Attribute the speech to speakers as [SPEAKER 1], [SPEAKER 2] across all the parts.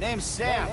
[SPEAKER 1] Name's Sam.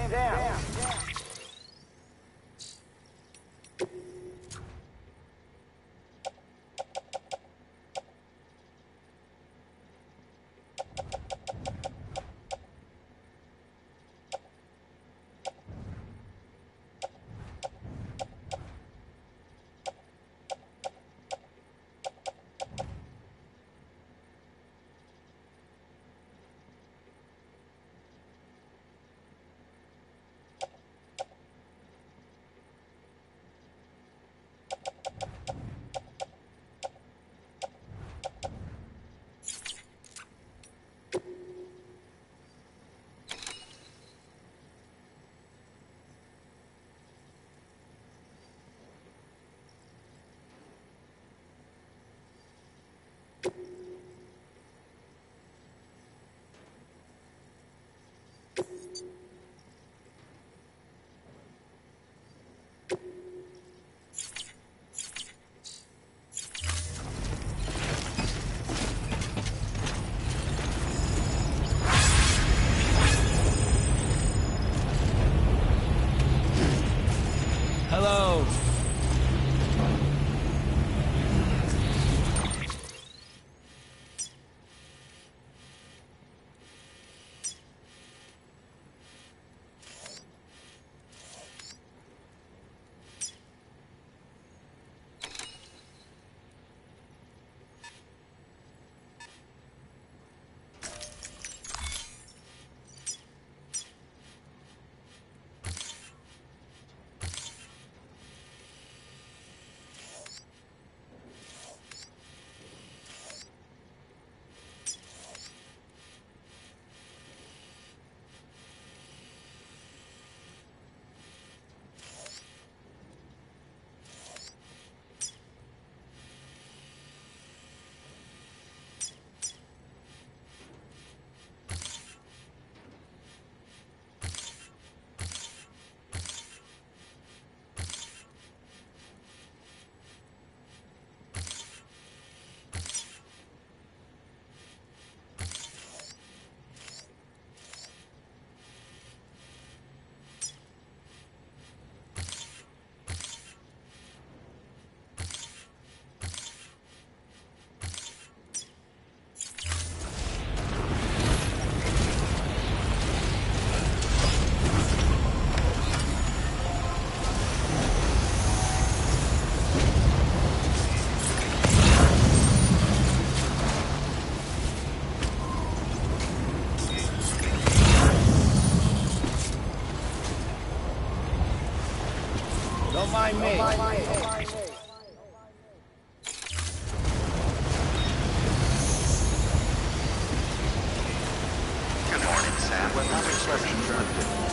[SPEAKER 1] Hello. Don't mind me.
[SPEAKER 2] Good morning, Sam. We're having questions on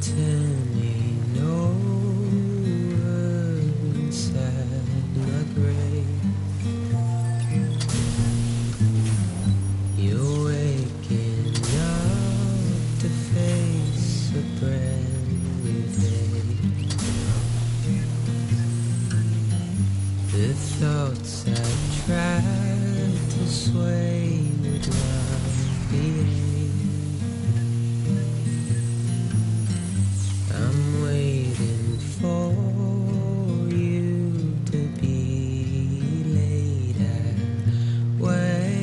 [SPEAKER 1] turning over inside my grave. You're waking up to face a brand new day. The thoughts I tried to sway would not behave. I'm waiting for you to be later. Wait.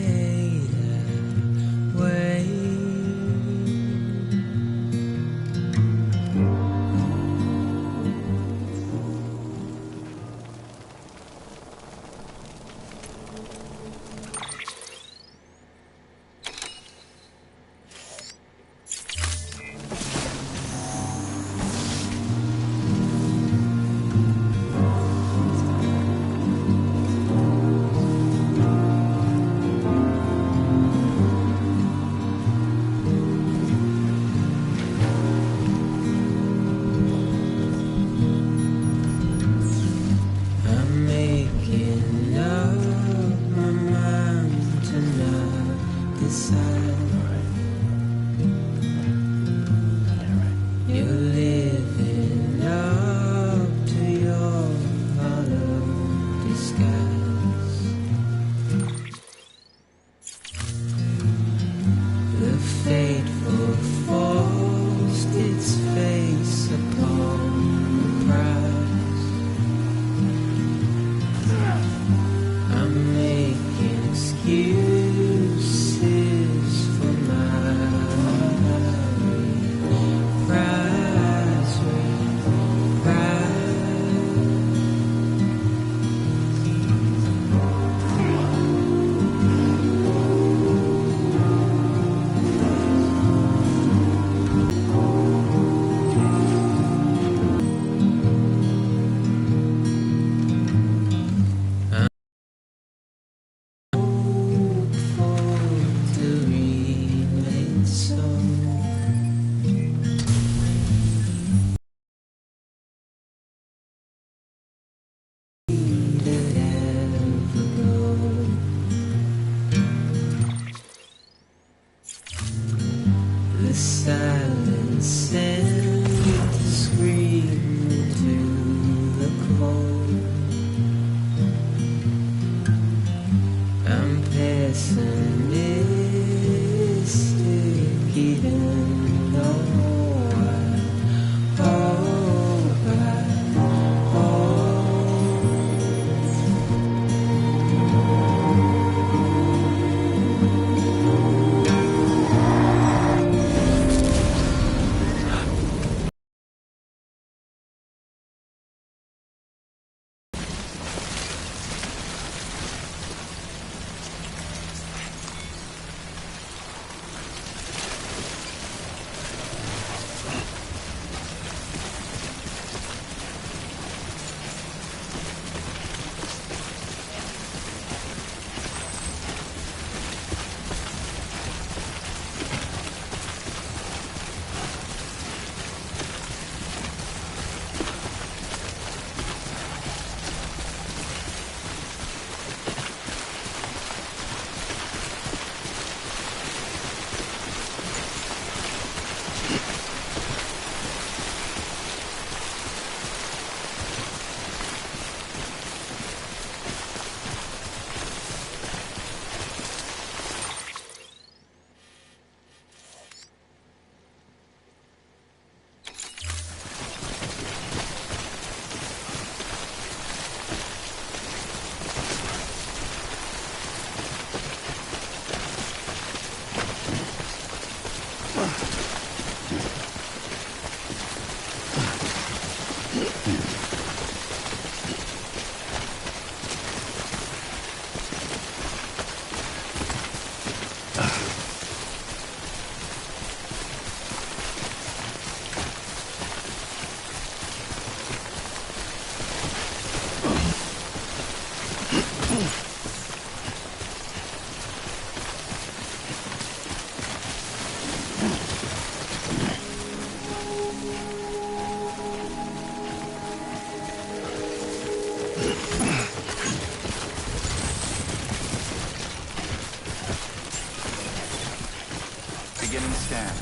[SPEAKER 2] Scan.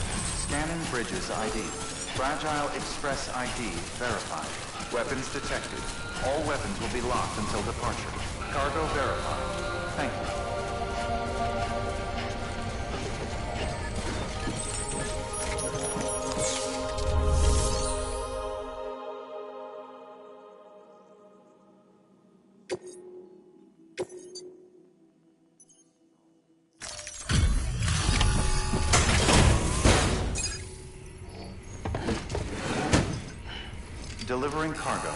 [SPEAKER 2] Scanning Bridges ID. Fragile Express ID verified. Weapons detected. All weapons will be locked until departure. Cargo verified. Thank you. Delivering cargo.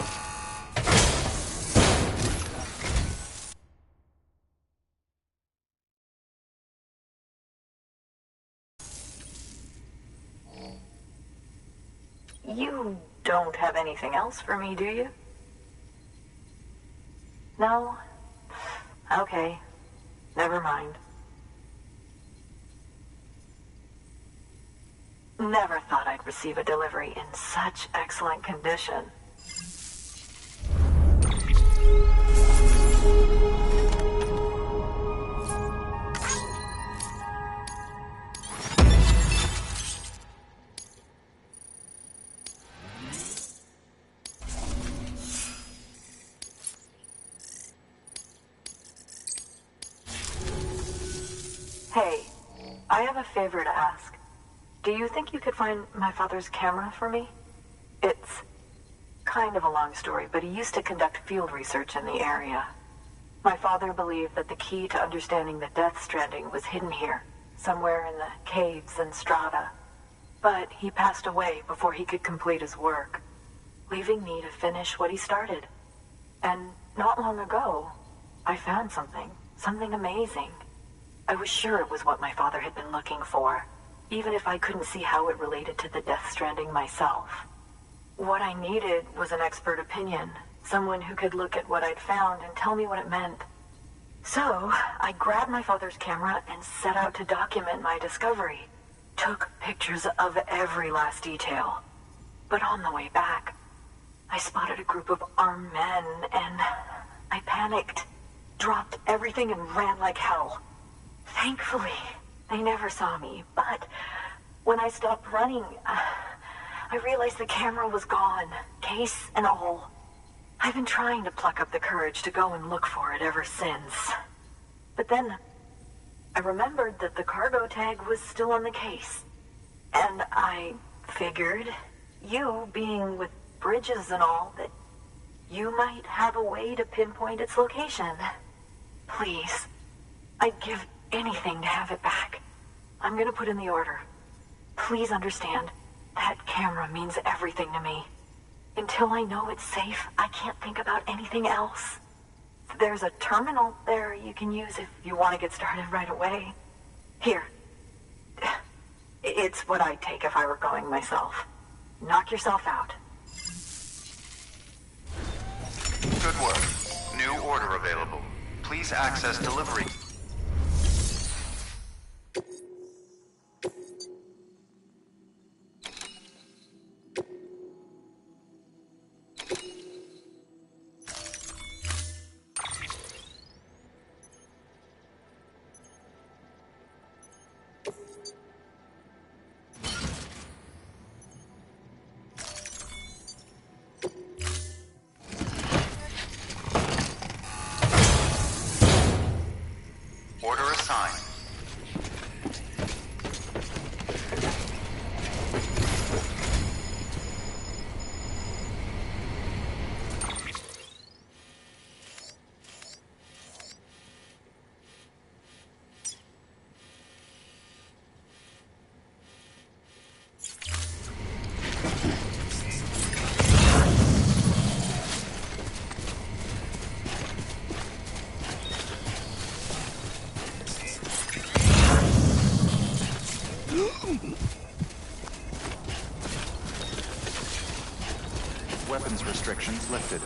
[SPEAKER 3] You don't have anything else for me, do you? No? Okay. Never mind. Never thought I'd receive a delivery in such excellent condition. Hey, I have a favor to ask. Do you think you could find my father's camera for me? It's kind of a long story, but he used to conduct field research in the area. My father believed that the key to understanding the Death Stranding was hidden here, somewhere in the caves and strata. But he passed away before he could complete his work, leaving me to finish what he started. And not long ago, I found something amazing. I was sure it was what my father had been looking for, even if I couldn't see how it related to the Death Stranding myself. What I needed was an expert opinion, someone who could look at what I'd found and tell me what it meant. So, I grabbed my father's camera and set out to document my discovery. Took pictures of every last detail. But on the way back, I spotted a group of armed men and I panicked, dropped everything and ran like hell. Thankfully, they never saw me, but when I stopped running, I realized the camera was gone, case and all. I've been trying to pluck up the courage to go and look for it ever since. But then, I remembered that the cargo tag was still on the case. And I figured, you being with bridges and all, that you might have a way to pinpoint its location. Please, I'd give anything to have it back. I'm gonna put in the order. Please understand, that camera means everything to me. Until I know it's safe, I can't think about anything else. There's a terminal there you can use if you want to get started right away. Here. It's what I'd take if I were going myself. Knock yourself out.
[SPEAKER 2] Good work. New order available. Please access delivery. Order assigned. Weapons restrictions lifted.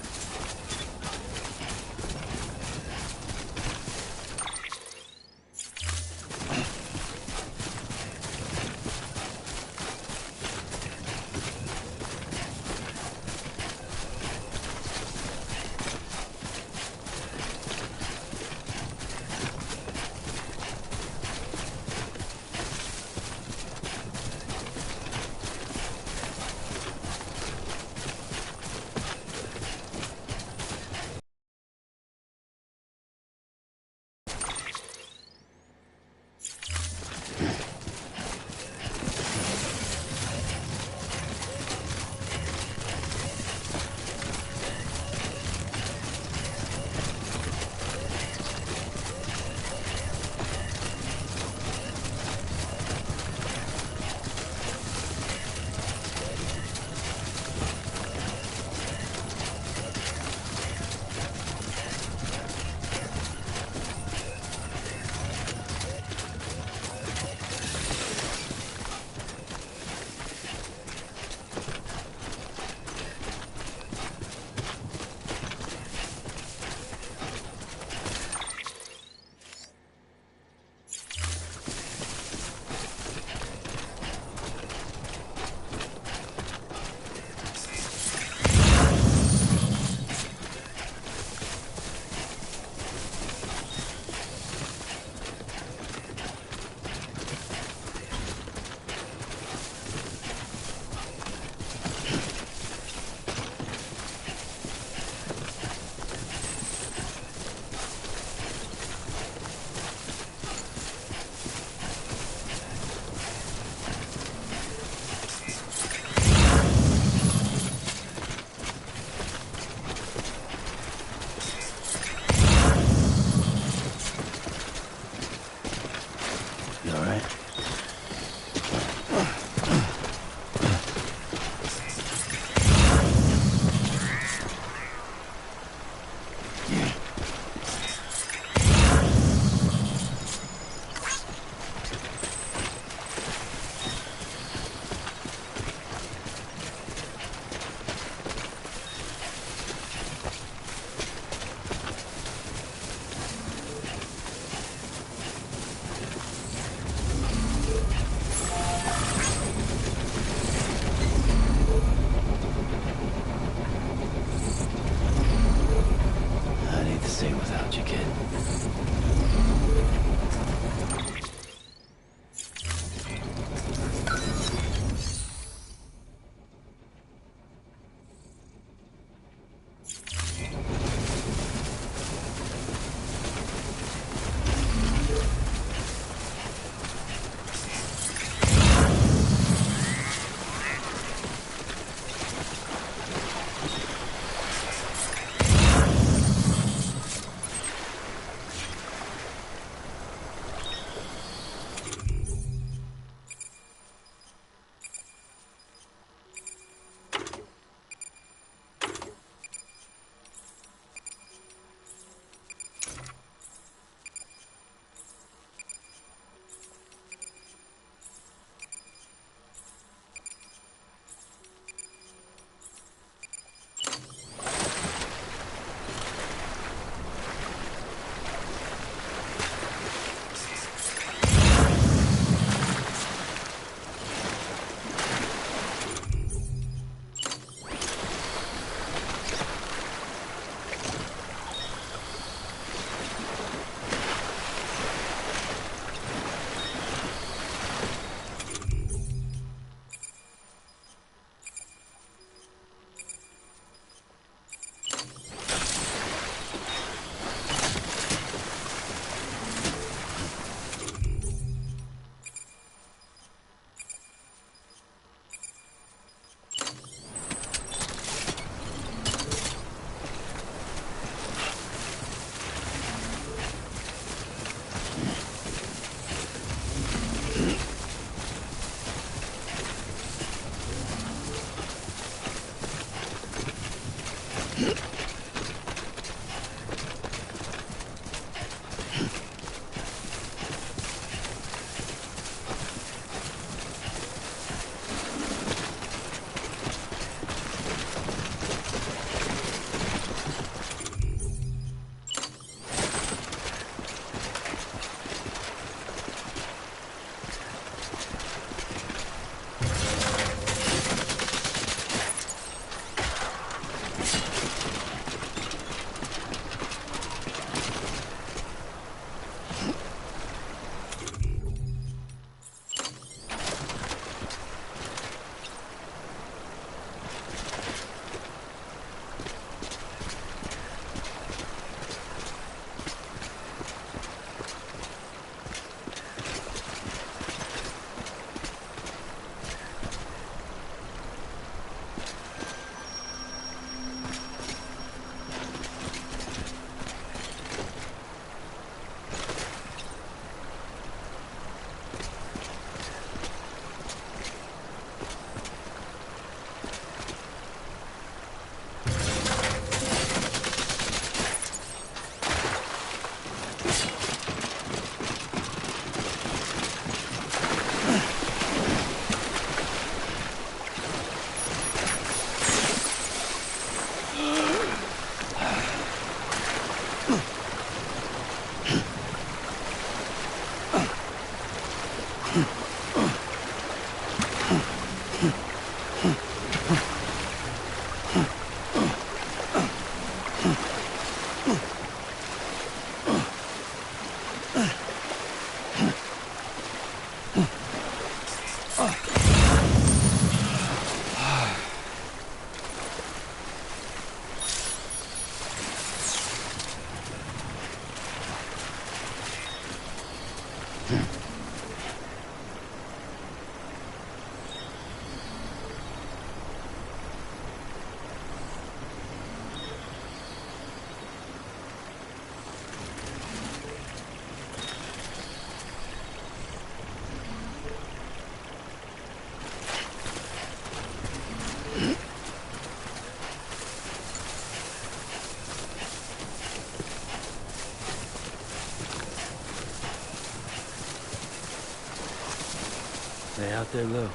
[SPEAKER 4] out there, Lou?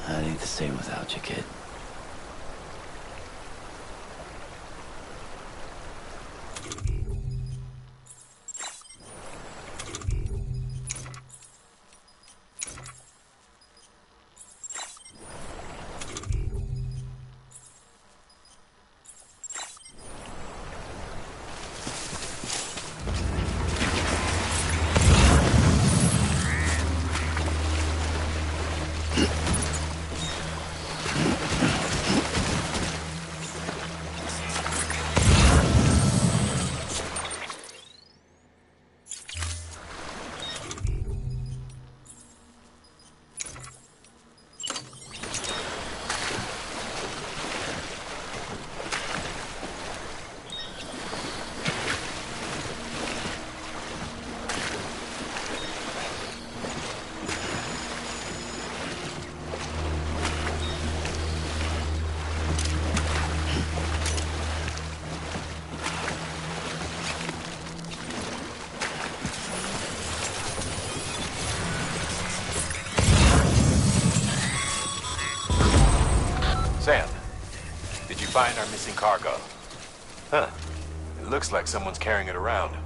[SPEAKER 4] I ain't the same without you, kid.
[SPEAKER 5] Sam, did you find our missing cargo? Huh. It looks like someone's carrying it around.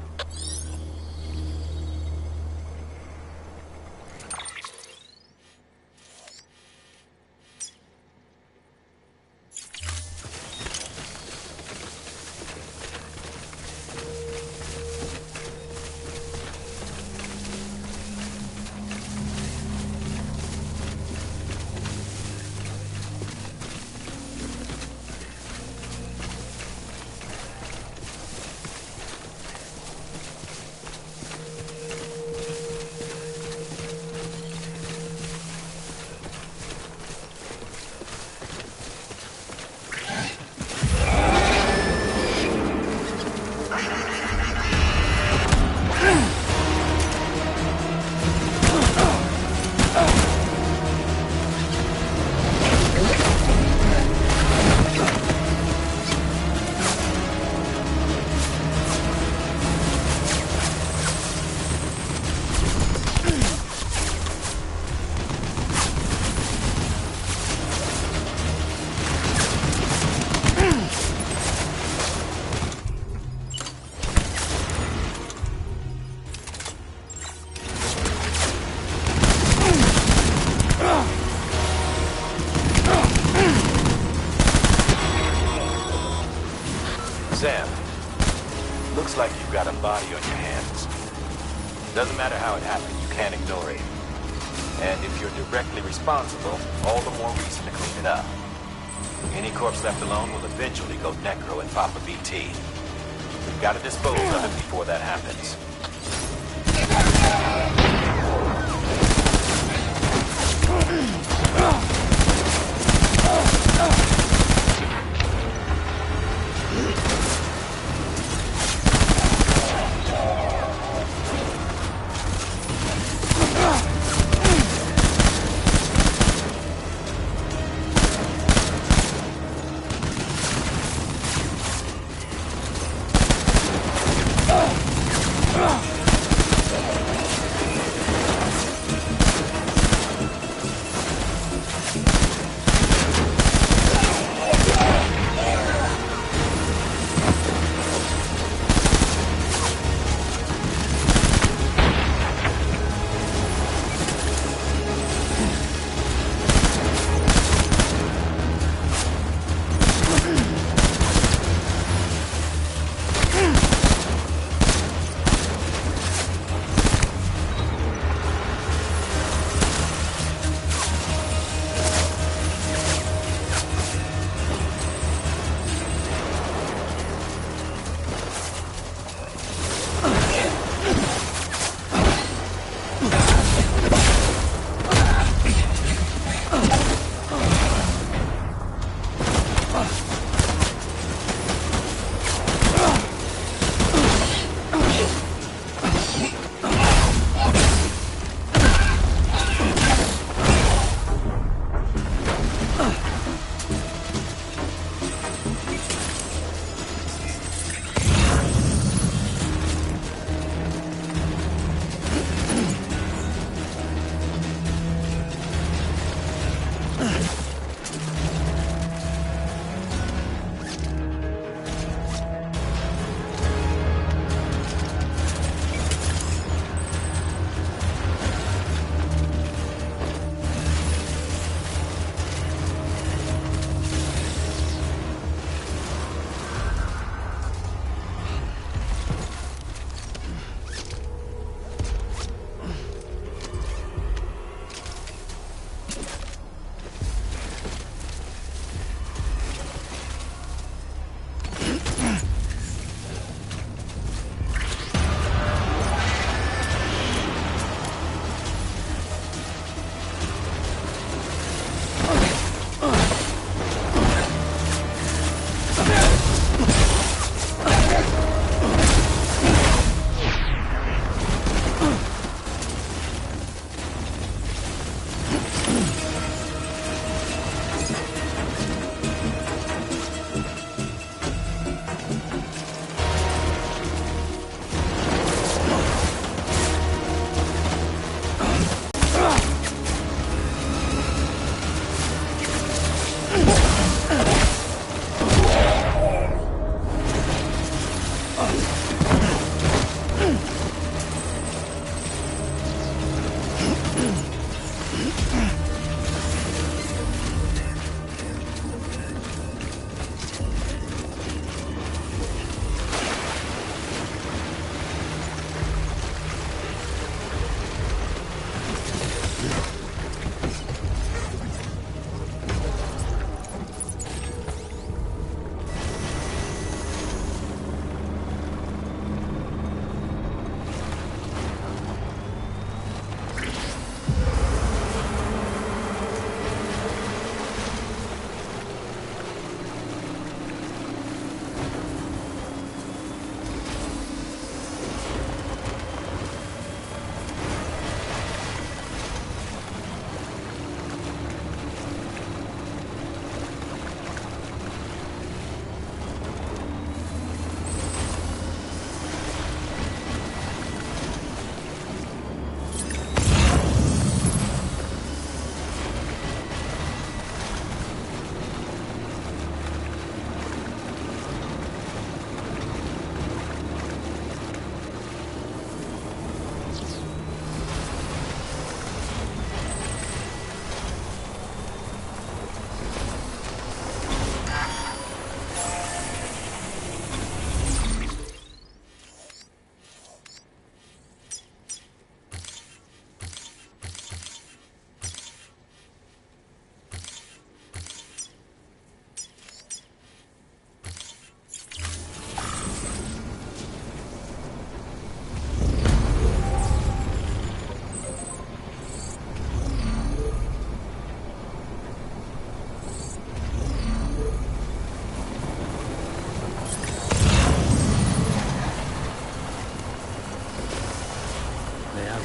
[SPEAKER 5] Sam, looks like you've got a body on your hands. Doesn't matter how it happened, you can't ignore it. And if you're directly responsible, all the more reason to clean it up. Any corpse left alone will eventually go necro and pop a BT. We've got to dispose of it before that happens.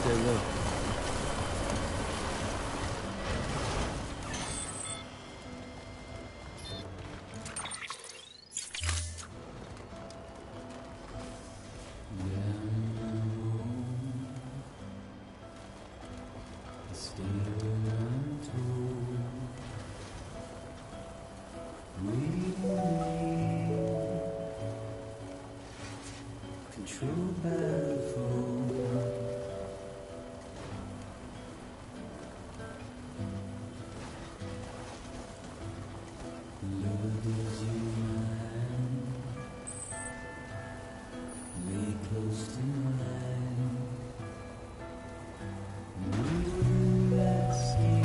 [SPEAKER 1] Good look. Controlled by the phone. Love is your mind. Lay close to mine. Relax you.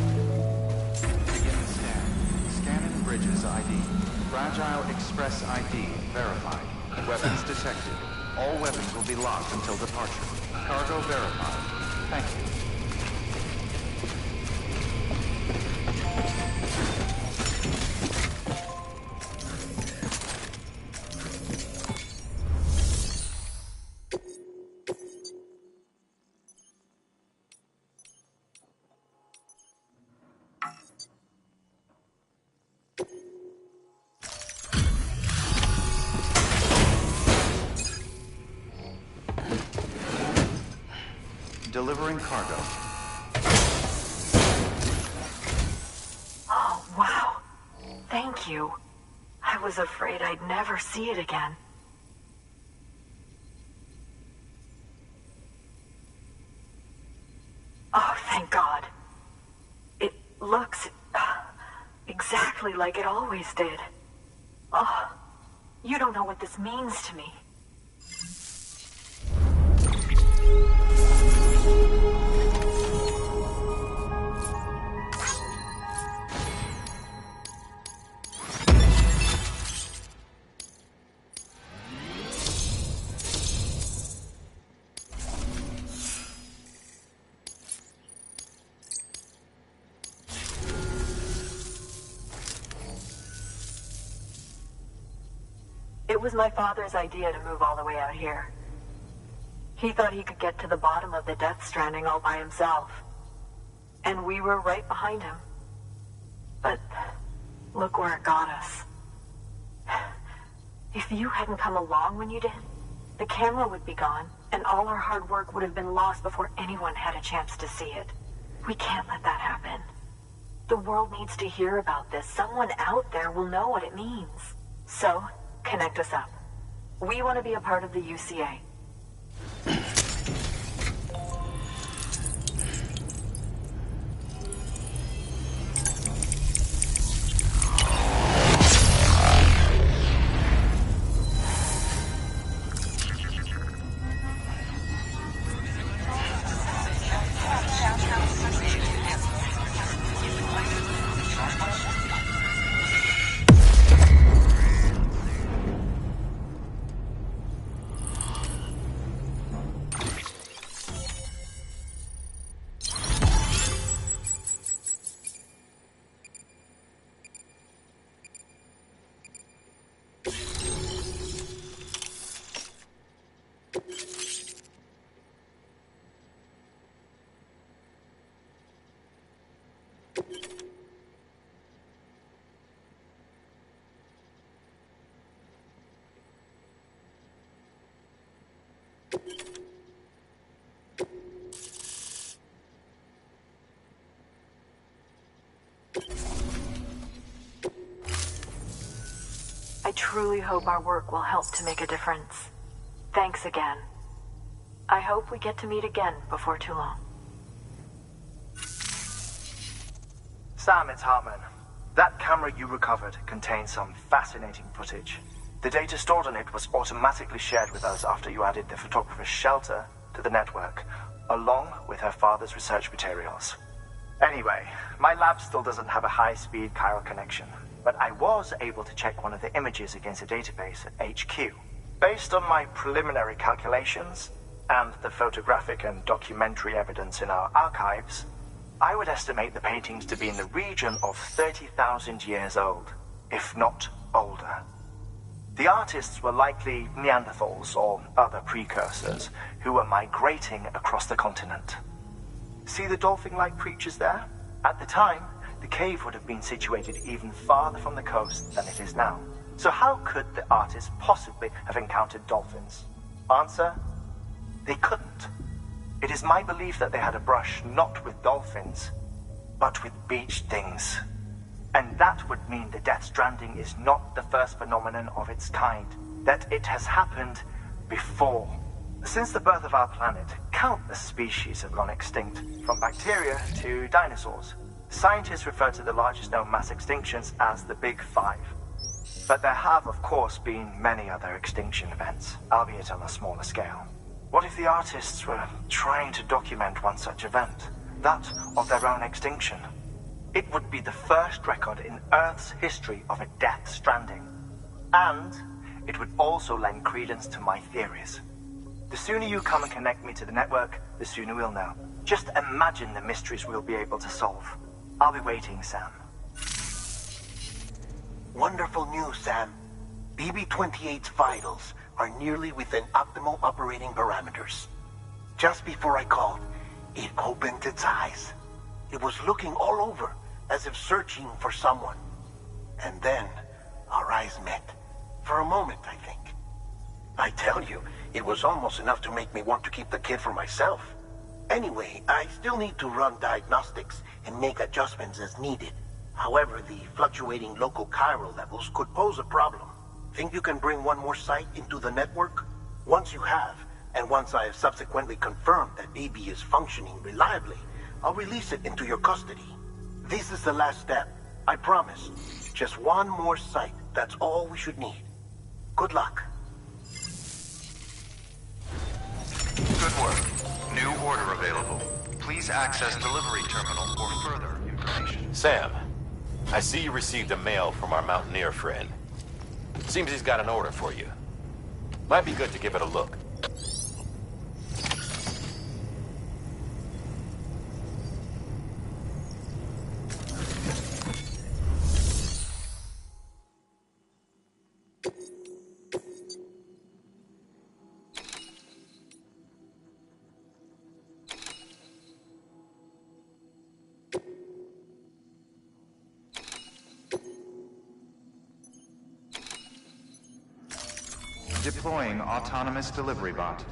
[SPEAKER 2] Begin the scan. Scanning Bridges ID. Fragile Express ID verified. Weapons detected. All weapons will be locked until departure. Cargo verified. Thank you. Delivering cargo.
[SPEAKER 3] Oh, wow. Thank you. I was afraid I'd never see it again. Oh, thank God. It looks exactly like it always did. Oh, you don't know what this means to me. It was my father's idea to move all the way out here. He thought he could get to the bottom of the Death Stranding all by himself. And we were right behind him. But look where it got us. If you hadn't come along when you did, the camera would be gone, and all our hard work would have been lost before anyone had a chance to see it. We can't let that happen. The world needs to hear about this. Someone out there will know what it means. So, connect us up. We want to be a part of the UCA. I truly hope our work will help to make a difference. Thanks again. I hope we get to meet again before too long.
[SPEAKER 6] Sam, it's Hartman. That camera you recovered contains some fascinating footage. The data stored on it was automatically shared with us after you added the photographer's shelter to the network, along with her father's research materials. Anyway, my lab still doesn't have a high-speed chiral connection, but I was able to check one of the images against a database at HQ. Based on my preliminary calculations and the photographic and documentary evidence in our archives, I would estimate the paintings to be in the region of 30,000 years old, if not older. The artists were likely Neanderthals or other precursors who were migrating across the continent. See the dolphin-like creatures there? At the time, the cave would have been situated even farther from the coast than it is now. So how could the artists possibly have encountered dolphins? Answer: they couldn't. It is my belief that they had a brush not with dolphins, but with beach things. And that would mean the Death Stranding is not the first phenomenon of its kind, that it has happened before. Since the birth of our planet, countless species have gone extinct, from bacteria to dinosaurs. Scientists refer to the largest known mass extinctions as the Big Five. But there have, of course, been many other extinction events, albeit on a smaller scale. What if the artists were trying to document one such event, that of their own extinction? It would be the first record in Earth's history of a Death Stranding. And it would also lend credence to my theories. The sooner you come and connect me to the network, the sooner we'll know. Just imagine the mysteries we'll be able to solve. I'll be waiting, Sam.
[SPEAKER 7] Wonderful news, Sam. BB-28's vitals are nearly within optimal operating parameters. Just before I called, it opened its eyes. It was looking all over, as if searching for someone. And then, our eyes met. For a moment, I think. I tell you, it was almost enough to make me want to keep the kid for myself. Anyway, I still need to run diagnostics and make adjustments as needed. However, the fluctuating local chiral levels could pose a problem. Think you can bring one more site into the network? Once you have, and once I have subsequently confirmed that BB is functioning reliably, I'll release it into your custody. This is the last step, I promise. Just one more site, that's all we should need. Good luck.
[SPEAKER 2] Good work. New order available. Please access delivery terminal for further information.
[SPEAKER 5] Sam, I see you received a mail from our Mountaineer friend. Seems he's got an order for you. Might be good to give it a look.
[SPEAKER 2] Deploying autonomous delivery bot.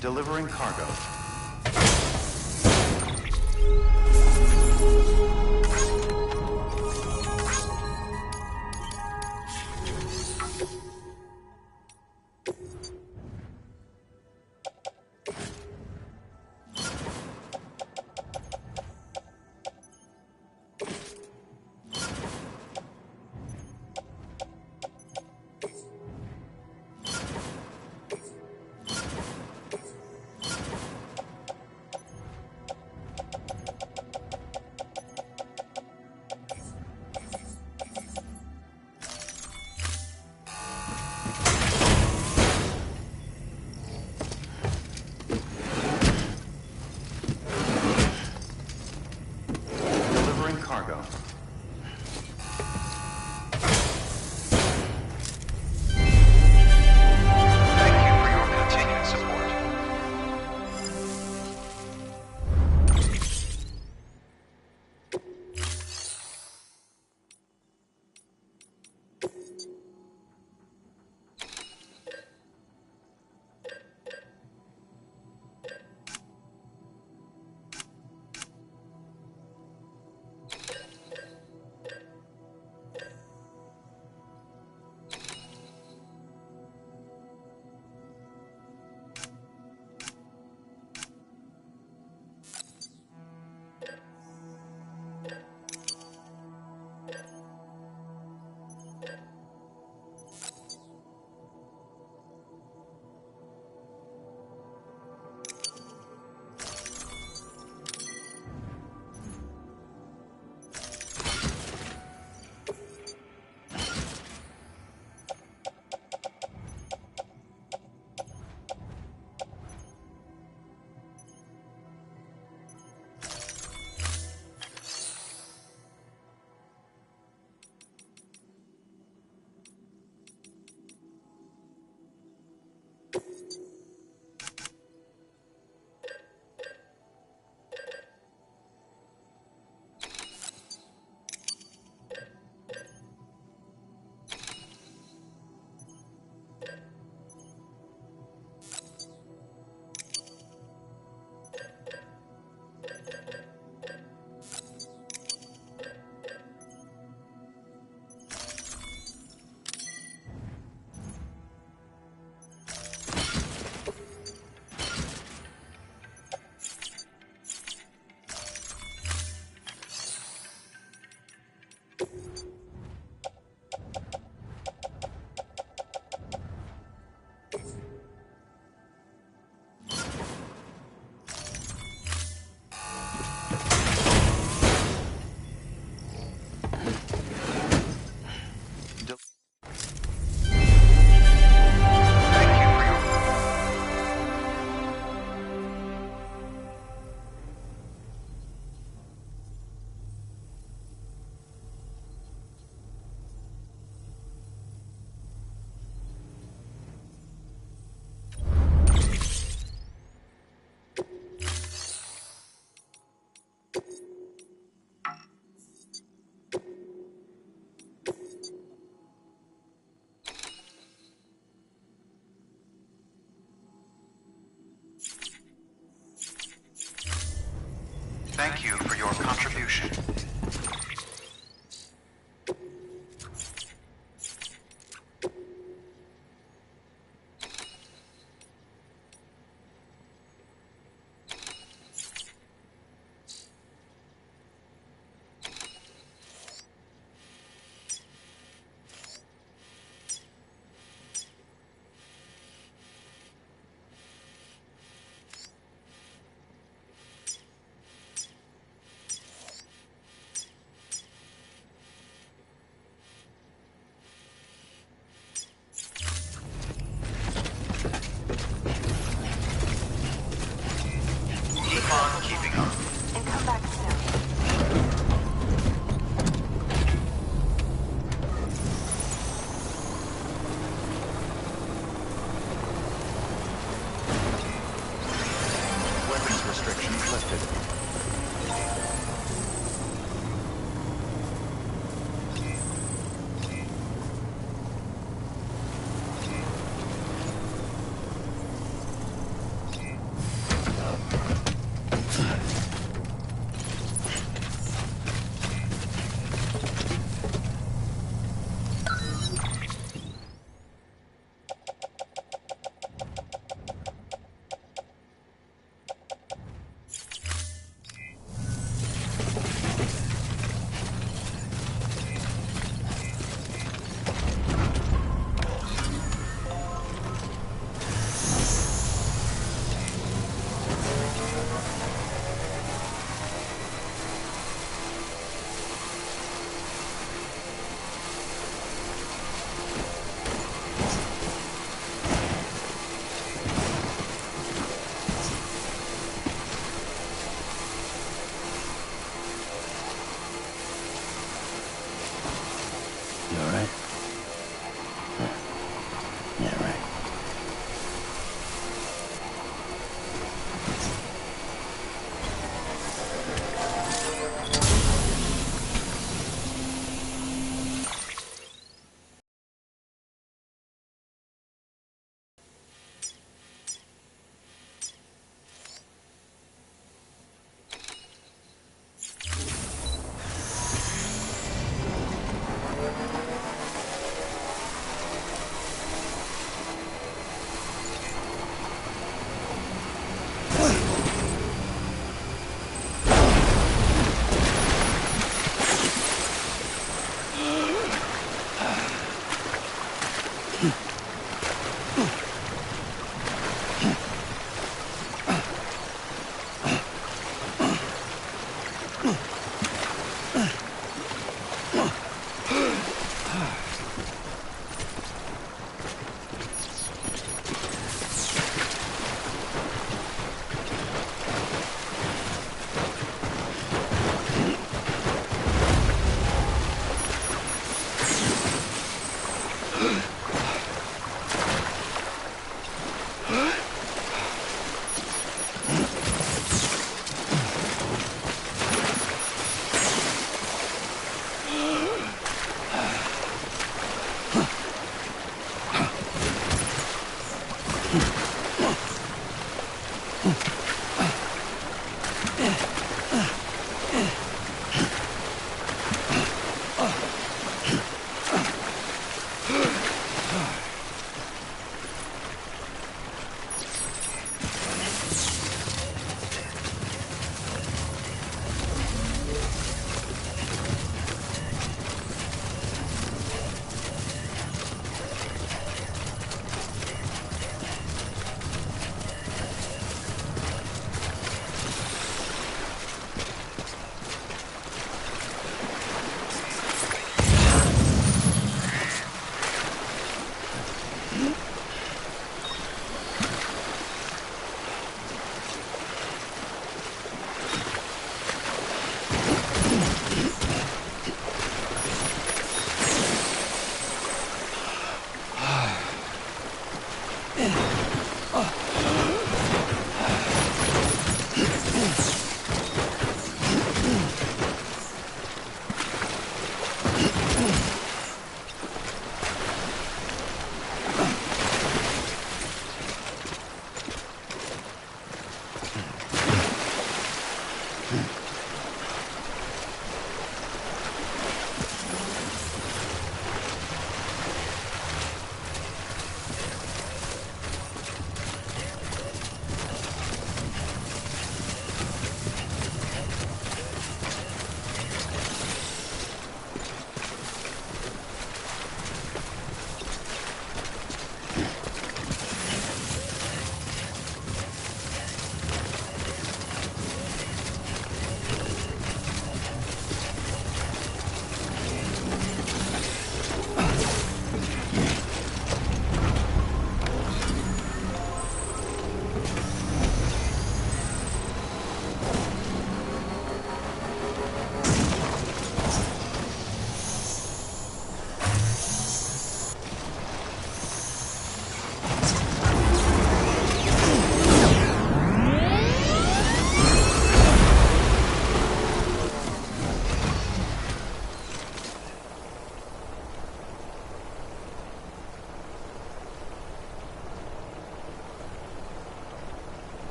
[SPEAKER 2] Delivering cargo. Thank you for your contribution. Keep on keeping up.
[SPEAKER 3] And come back soon.
[SPEAKER 2] Weapons restrictions lifted.
[SPEAKER 4] You alright? Yeah, right.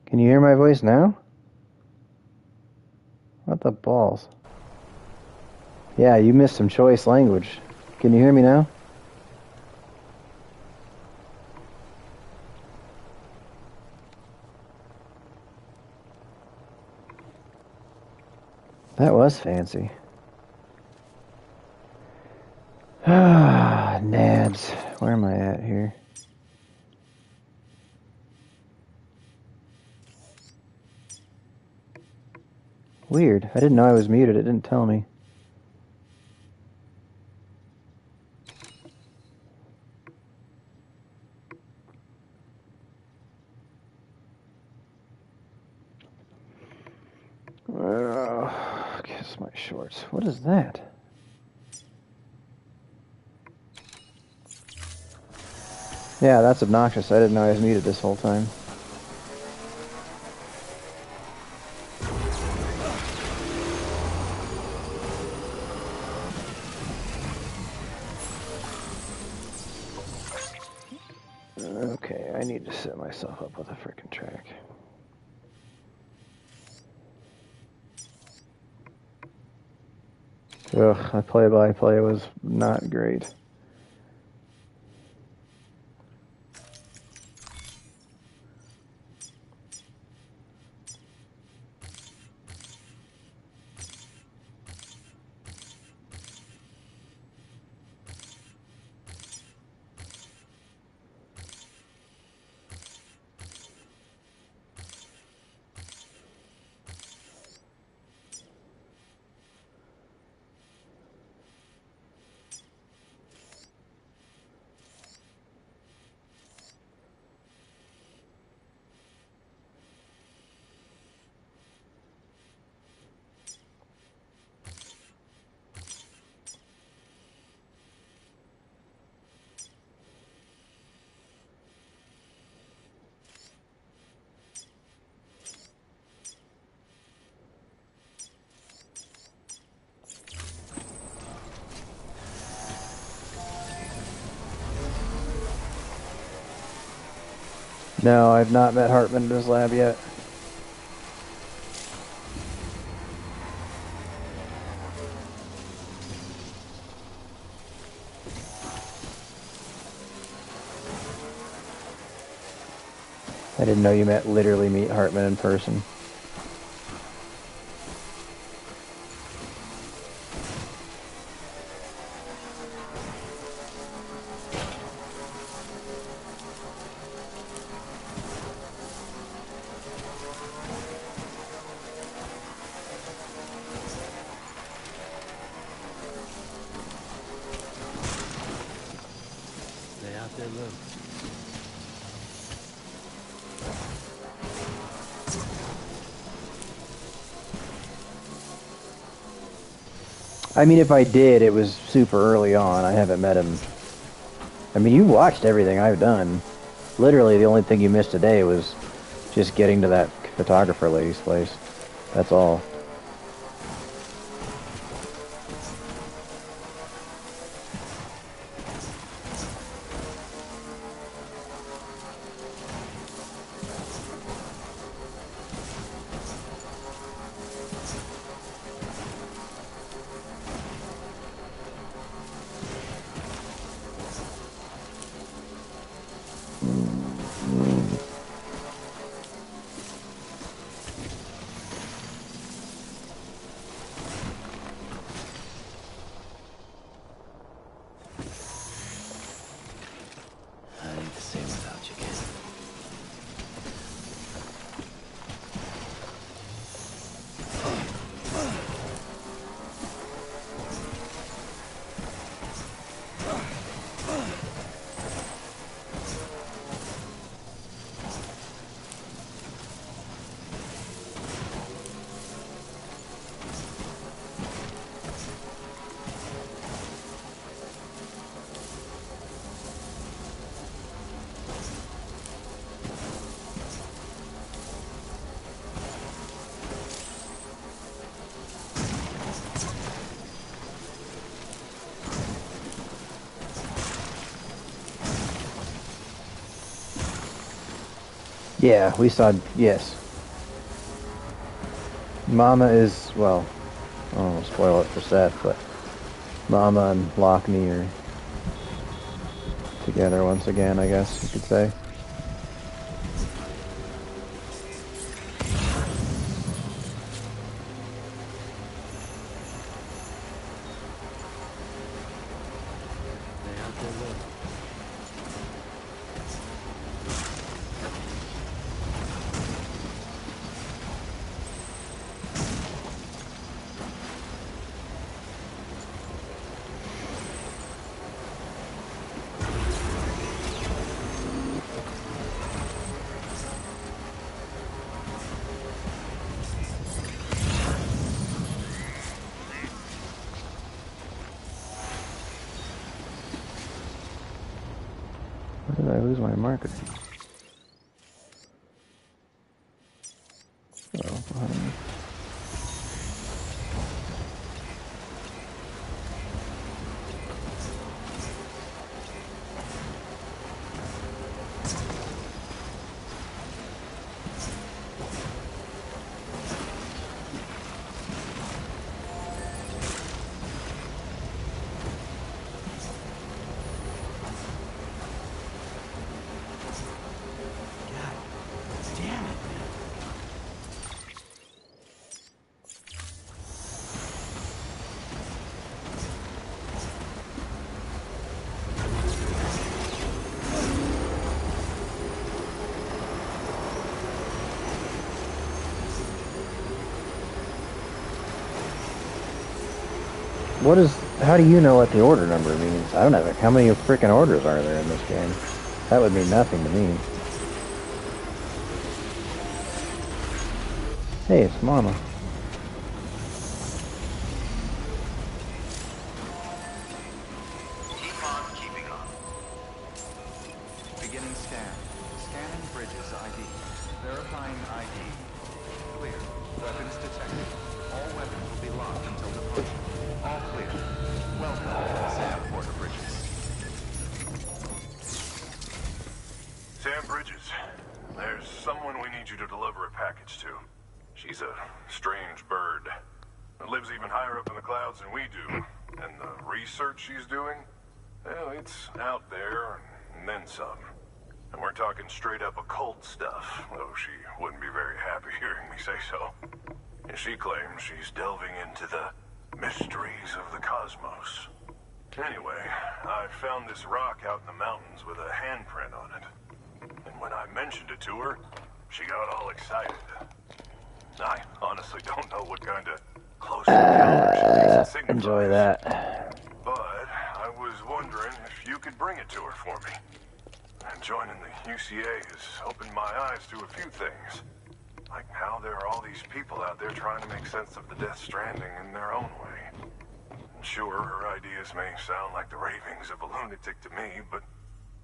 [SPEAKER 8] Can you hear my voice now? What the balls? Yeah, you missed some choice language. Can you hear me now? That was fancy. Ah, nads. Where am I at here? Weird. I didn't know I was muted. It didn't tell me. Kiss my shorts. What is that? Yeah, that's obnoxious. I didn't know I was muted this whole time. Okay, I need to set myself up with a frickin' track. Ugh, my play-by-play was not great. No, I've not met Hartman in his lab yet. I didn't know you meant literally meet Hartman in person.
[SPEAKER 4] Stay out there, look.
[SPEAKER 8] I mean, if I did, it was super early on. I haven't met him. I mean, you watched everything I've done. Literally, the only thing you missed today was just getting to that photographer lady's place. That's all.
[SPEAKER 4] I ain't the same without you, kid.
[SPEAKER 8] Yeah, we saw, yes. Mama is, well, I don't want to spoil it for Seth, but Mama and Lockney are together once again, I guess you could say.
[SPEAKER 4] They out there look.
[SPEAKER 8] Where did I lose my marker? Oh, behind me.
[SPEAKER 4] Damn it.
[SPEAKER 8] What is, how do you know what the order number means? I don't know. How many freaking orders are there in this game? That would mean nothing to me. Hey, it's Mama.
[SPEAKER 2] Keep on keeping on. Beginning scan. Scanning bridges ID. Verifying ID. Clear. Weapons detected. All weapons will be locked until departure. All clear. Welcome, Sam Porter Bridges.
[SPEAKER 9] Sam Bridges, there's someone we need you to deliver a package to. She's a strange bird. Lives even higher up in the clouds than we do. And the research she's doing, well, it's out there and then some. And we're talking straight up occult stuff, though she wouldn't be very happy hearing me say so. And she claims she's delving into the mysteries of the cosmos. Anyway, I found this rock out in the mountains with a handprint on it. And when I mentioned it to her, she got all excited. I honestly don't know what kind of close encounter she thinks it signifies.
[SPEAKER 8] Enjoy that.
[SPEAKER 9] But I was wondering if you could bring it to her for me. And joining the UCA has opened my eyes to a few things. Like how there are all these people out there trying to make sense of the Death Stranding in their own way. And sure, her ideas may sound like the ravings of a lunatic to me, but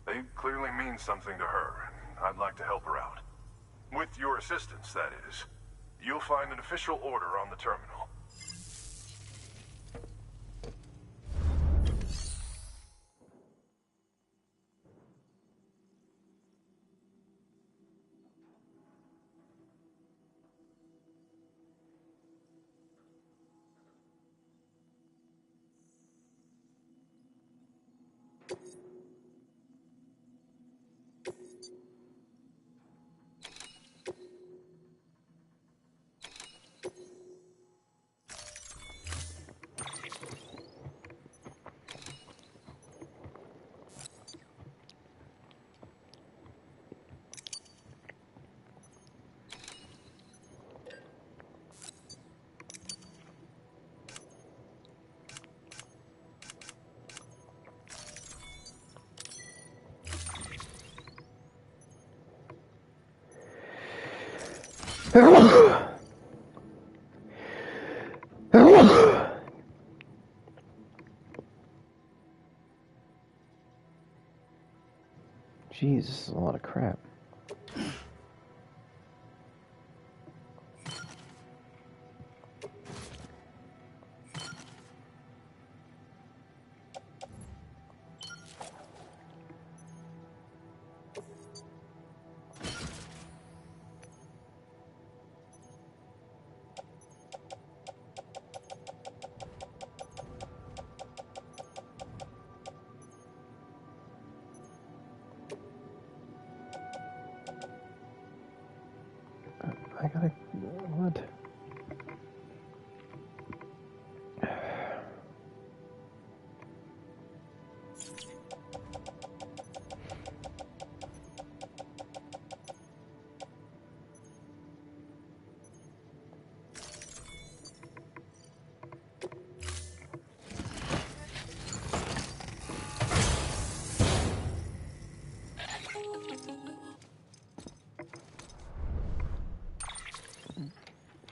[SPEAKER 9] they clearly mean something to her, and I'd like to help her out. With your assistance, that is. You'll find an official order on the terminal.
[SPEAKER 8] Jeez, this is a lot of crap. I gotta... What?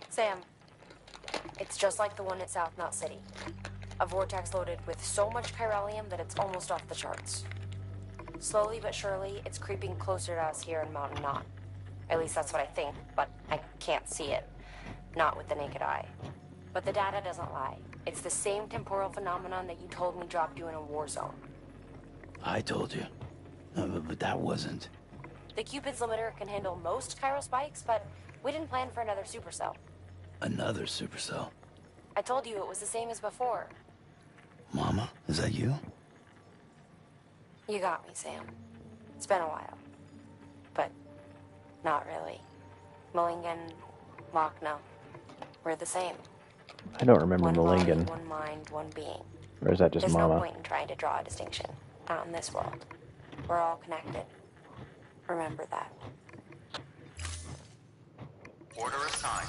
[SPEAKER 10] Sam, it's just like the one at South Knot City. A vortex loaded with so much chiralium that it's almost off the charts. Slowly but surely, it's creeping closer to us here in Mountain Knot. At least that's what I think, but I can't see it. Not with the naked eye. But the data doesn't lie. It's the same temporal phenomenon that you told me dropped you in a war zone.
[SPEAKER 4] I told you. But that wasn't.
[SPEAKER 10] The Cupid's limiter can handle most chiral spikes, but we didn't plan for another supercell.
[SPEAKER 4] Another supercell.
[SPEAKER 10] I told you it was the same as before.
[SPEAKER 4] Mama, is that you?
[SPEAKER 10] You got me, Sam. It's been a while. But not really. Mulligan, Lochner, we're the same.
[SPEAKER 8] I don't remember
[SPEAKER 10] One
[SPEAKER 8] Mulligan.
[SPEAKER 10] body, one mind, one being.
[SPEAKER 8] Or is that just
[SPEAKER 10] There's
[SPEAKER 8] Mama?
[SPEAKER 10] no point in trying to draw a distinction. Not in this world. We're all connected. Remember that.
[SPEAKER 2] Order assigned.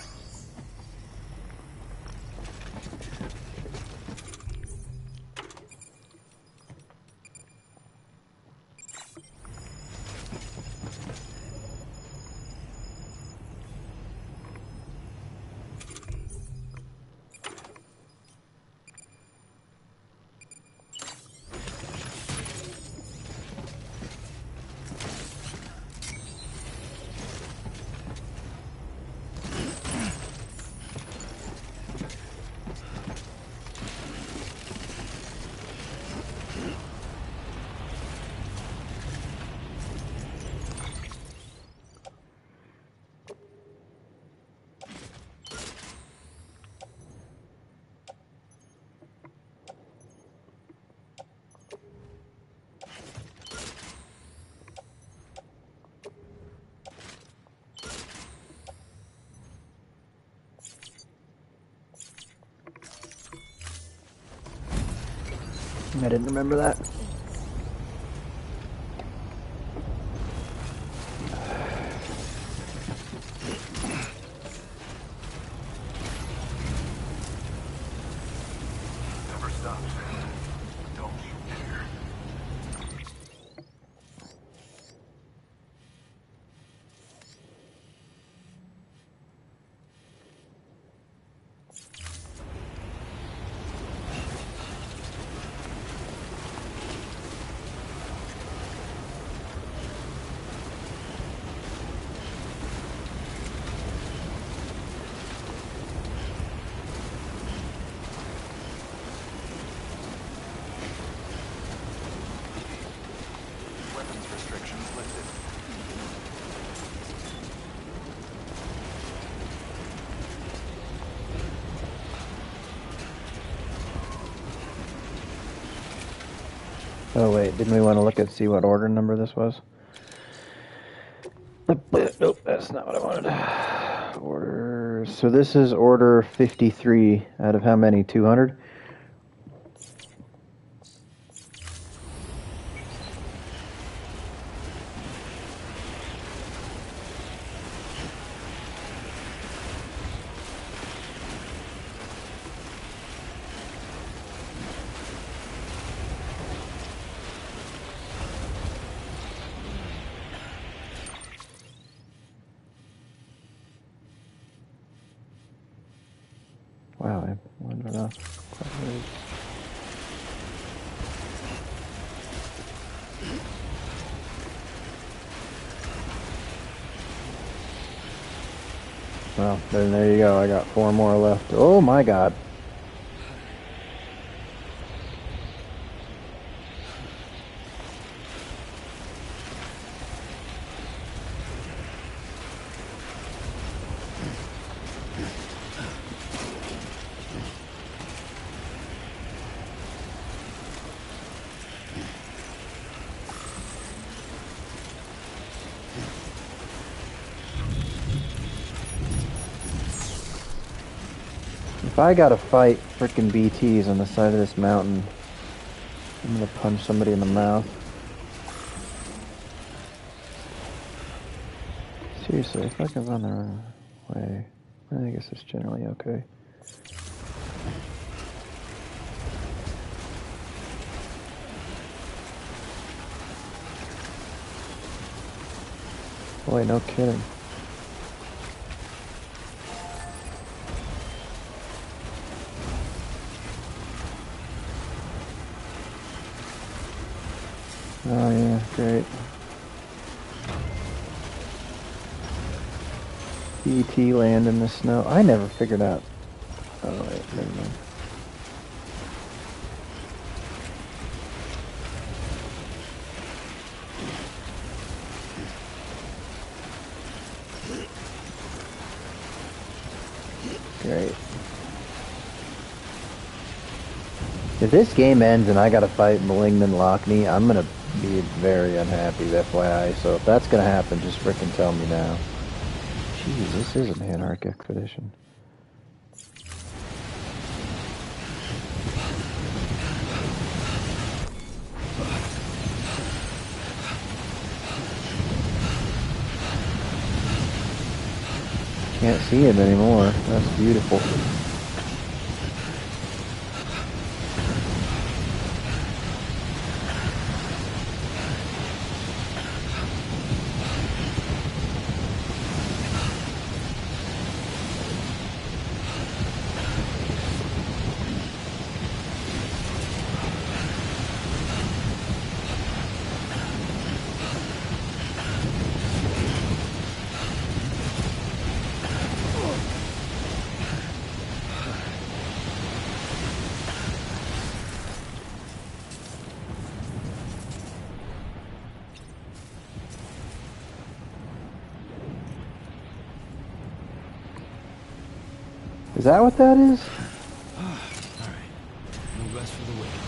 [SPEAKER 8] I didn't remember that.
[SPEAKER 9] Never stops. Don't you care?
[SPEAKER 2] Weapons restrictions lifted.
[SPEAKER 8] Oh wait, didn't we want to look at see what order number this was? Nope, that's not what I wanted. Order. So this is order 53 out of how many? 200? Wow, I wonder enough. Well, then there you go. I got 4 more left. Oh my god. If I gotta fight frickin' BTs on the side of this mountain, I'm gonna punch somebody in the mouth. Seriously, if I can run the wrong way, I guess it's generally okay. Boy, no kidding. Oh yeah, great. BT land in the snow. I never figured out. Oh wait, never mind. Great. If this game ends and I gotta fight Malignant Lockney, I'm gonna be very unhappy, FYI. So if that's gonna happen, just frickin' tell me now. Jeez, this is an Anarch expedition. Can't see him anymore. That's beautiful. Is that what that is?
[SPEAKER 1] Alright. No rest for the wicked.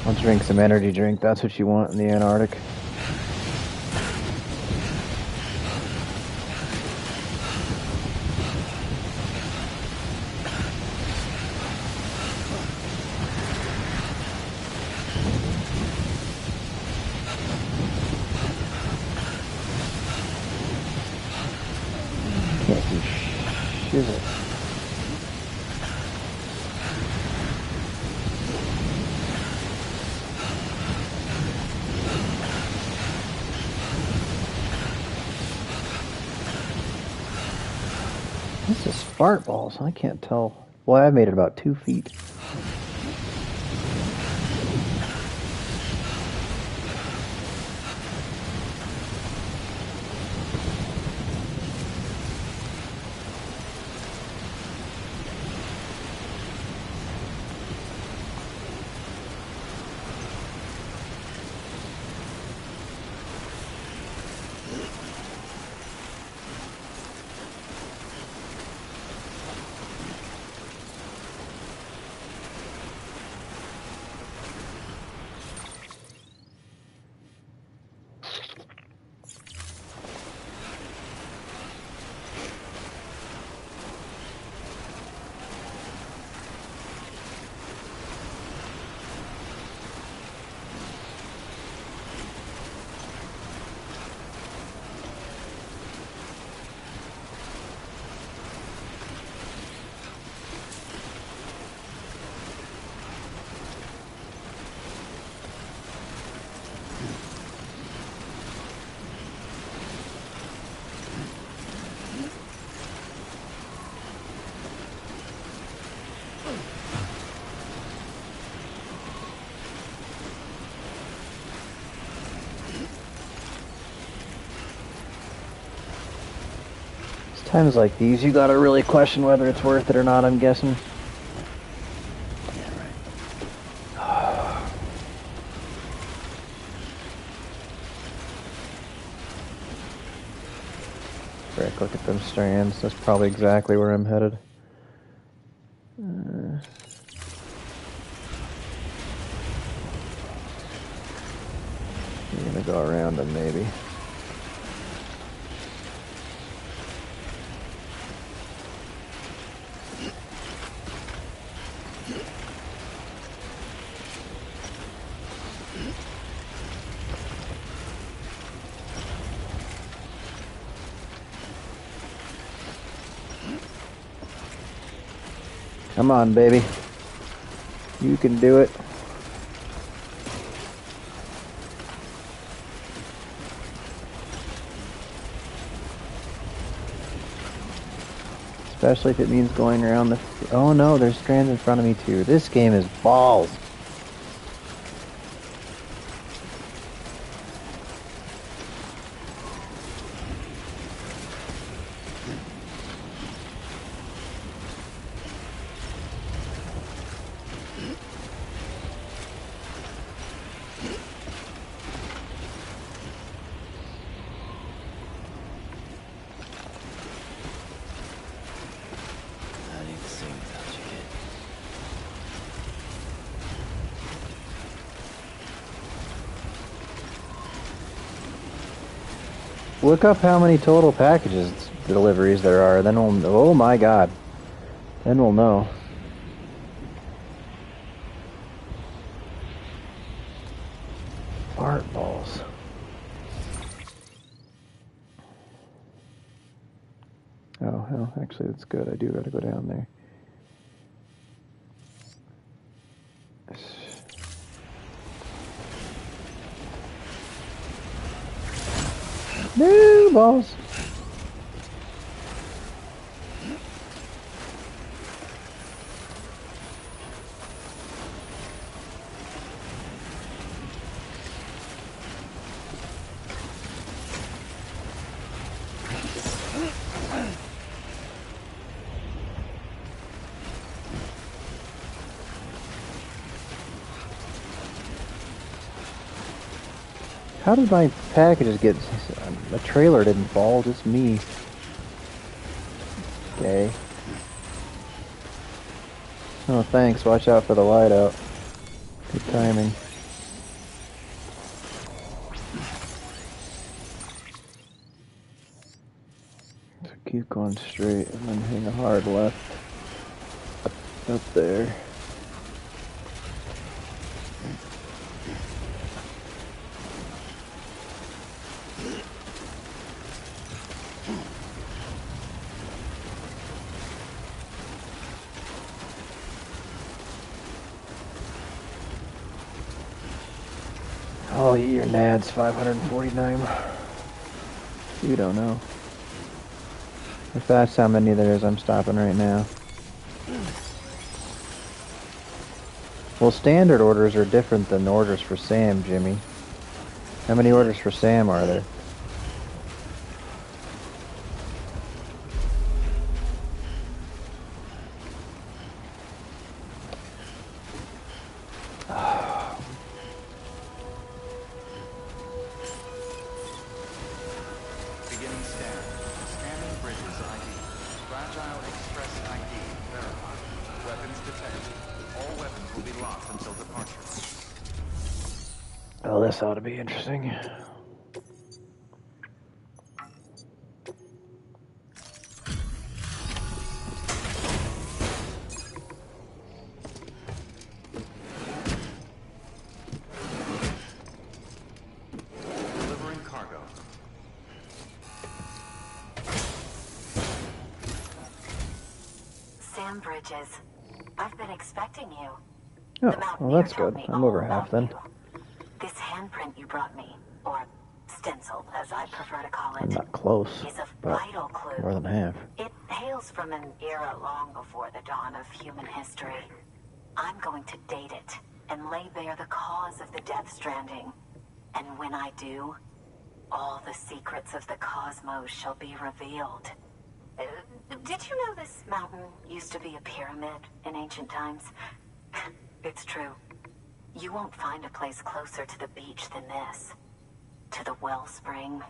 [SPEAKER 8] I'll drink some energy drink. That's what you want in the Antarctic. Can't do shit. This is fart balls. I can't tell. Well, I made it about 2 feet. Times like these, you gotta really question whether it's worth it or not, I'm guessing. Frick, look at them strands. That's probably exactly where I'm headed. I'm gonna go around them, maybe. Come on, baby. You can do it. Especially if it means going around the... Oh no, there's strands in front of me too. This game is balls.
[SPEAKER 1] I need to sing without you, kid.
[SPEAKER 8] Look up how many total packages deliveries there are, then we'll... Oh my god. Then we'll know. Fart balls. Oh, hell, actually that's good. I do gotta go down there. No balls. How did my packages get... The trailer didn't fall, just me. Okay. Oh, thanks. Watch out for the light out. Good timing. So keep going straight and then hang a hard left. Up there. Oh, your NAD's 549. You don't know. If that's how many there is, I'm stopping right now. Well, standard orders are different than orders for Sam, Jimmy. How many orders for Sam are there?
[SPEAKER 2] Beginning scan. Scanning bridges ID. Fragile Express ID verified. Weapons detected. All weapons will be locked until departure.
[SPEAKER 8] Oh, this ought to be interesting.
[SPEAKER 2] Delivering cargo.
[SPEAKER 3] Sam Bridges, I've been expecting you.
[SPEAKER 8] Oh, well that's good. I'm over half then.
[SPEAKER 3] This handprint you brought me, or stencil as I prefer to call
[SPEAKER 8] I'm
[SPEAKER 3] it,
[SPEAKER 8] not close,
[SPEAKER 3] is a
[SPEAKER 8] but
[SPEAKER 3] vital clue.
[SPEAKER 8] more than half.
[SPEAKER 3] It hails from an era long before the dawn of human history. I'm going to date it and lay bare the cause of the Death Stranding. And when I do, all the secrets of the cosmos shall be revealed. Did you know this mountain used to be a pyramid in ancient times? It's true. You won't find a place closer to the beach than this. To the wellspring,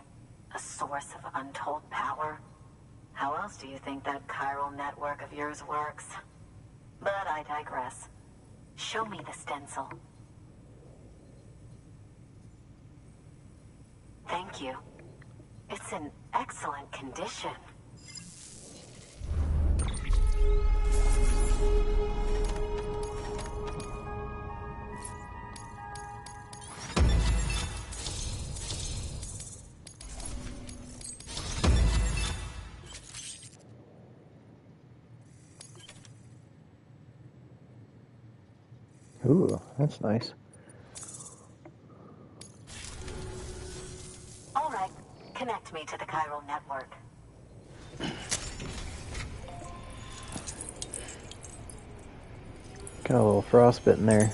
[SPEAKER 3] a source of untold power. How else do you think that chiral network of yours works? But I digress. Show me the stencil. Thank you. It's in excellent condition.
[SPEAKER 8] Ooh, that's nice.
[SPEAKER 3] All right, connect me to the chiral network.
[SPEAKER 8] Got a little frostbite in there.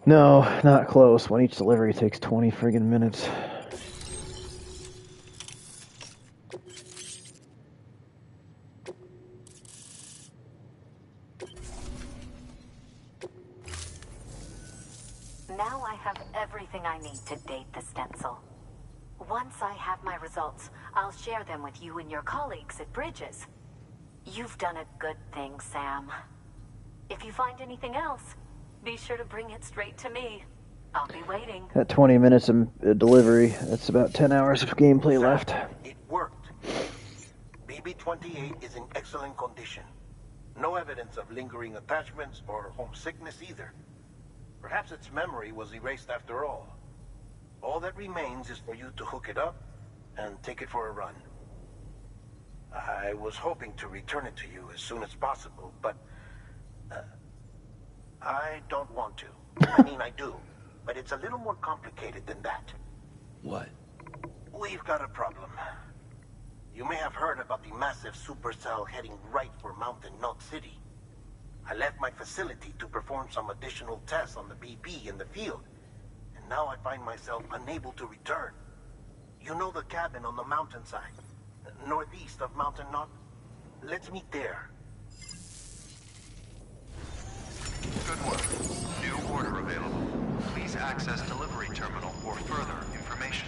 [SPEAKER 8] No, not close. When each delivery takes 20 friggin' minutes.
[SPEAKER 3] Now I have everything I need to date the stencil. Once I have my results, I'll share them with you and your colleagues at Bridges. You've done a good thing, Sam. If you find anything else, be sure to bring it straight to me. I'll be waiting.
[SPEAKER 8] At 20 minutes of delivery, that's about 10 hours of gameplay left.
[SPEAKER 7] It worked. BB-28 is in excellent condition. No evidence of lingering attachments or homesickness either. Perhaps its memory was erased after all. All that remains is for you to hook it up and take it for a run. I was hoping to return it to you as soon as possible, but I don't want to. I mean, I do, but it's a little more complicated than that.
[SPEAKER 1] What?
[SPEAKER 7] We've got a problem. You may have heard about the massive supercell heading right for Mountain Knot City. I left my facility to perform some additional tests on the BB in the field, and now I find myself unable to return. You know the cabin on the mountainside, northeast of Mountain Knot? Let's meet there.
[SPEAKER 2] Good work. New order available. Please access delivery terminal for further information.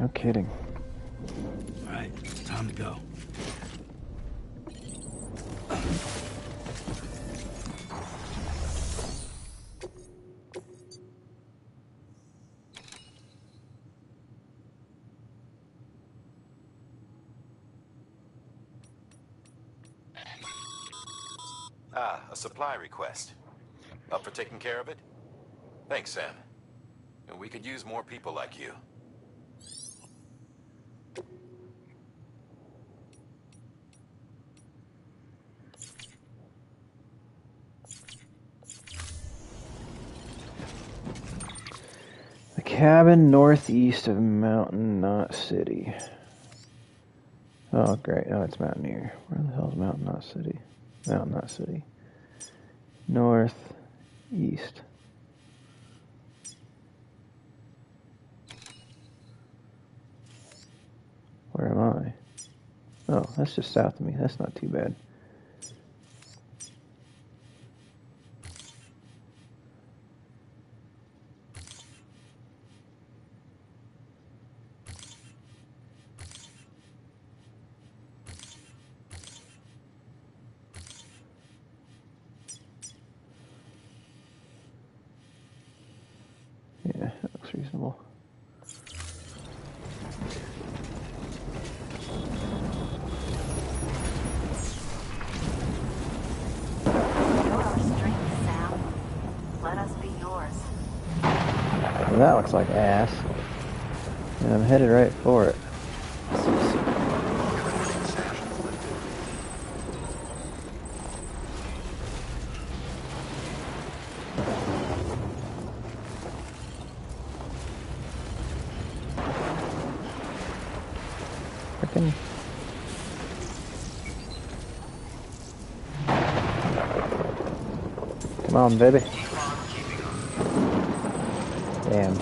[SPEAKER 8] No kidding.
[SPEAKER 1] All right, time to go.
[SPEAKER 5] Ah, a supply request. Up for taking care of it? Thanks, Sam. We could use more people like you.
[SPEAKER 8] The cabin northeast of Mountain Knot City. Oh, great. Oh, it's Mountaineer. Where the hell's Mountain Knot City? Mountain Knot City. Northeast. Where am I? Oh, that's just south of me. That's not too bad. Yeah, that looks reasonable. Well, that looks like ass. And I'm headed right for it. Frickin'. Come on, baby. Damn.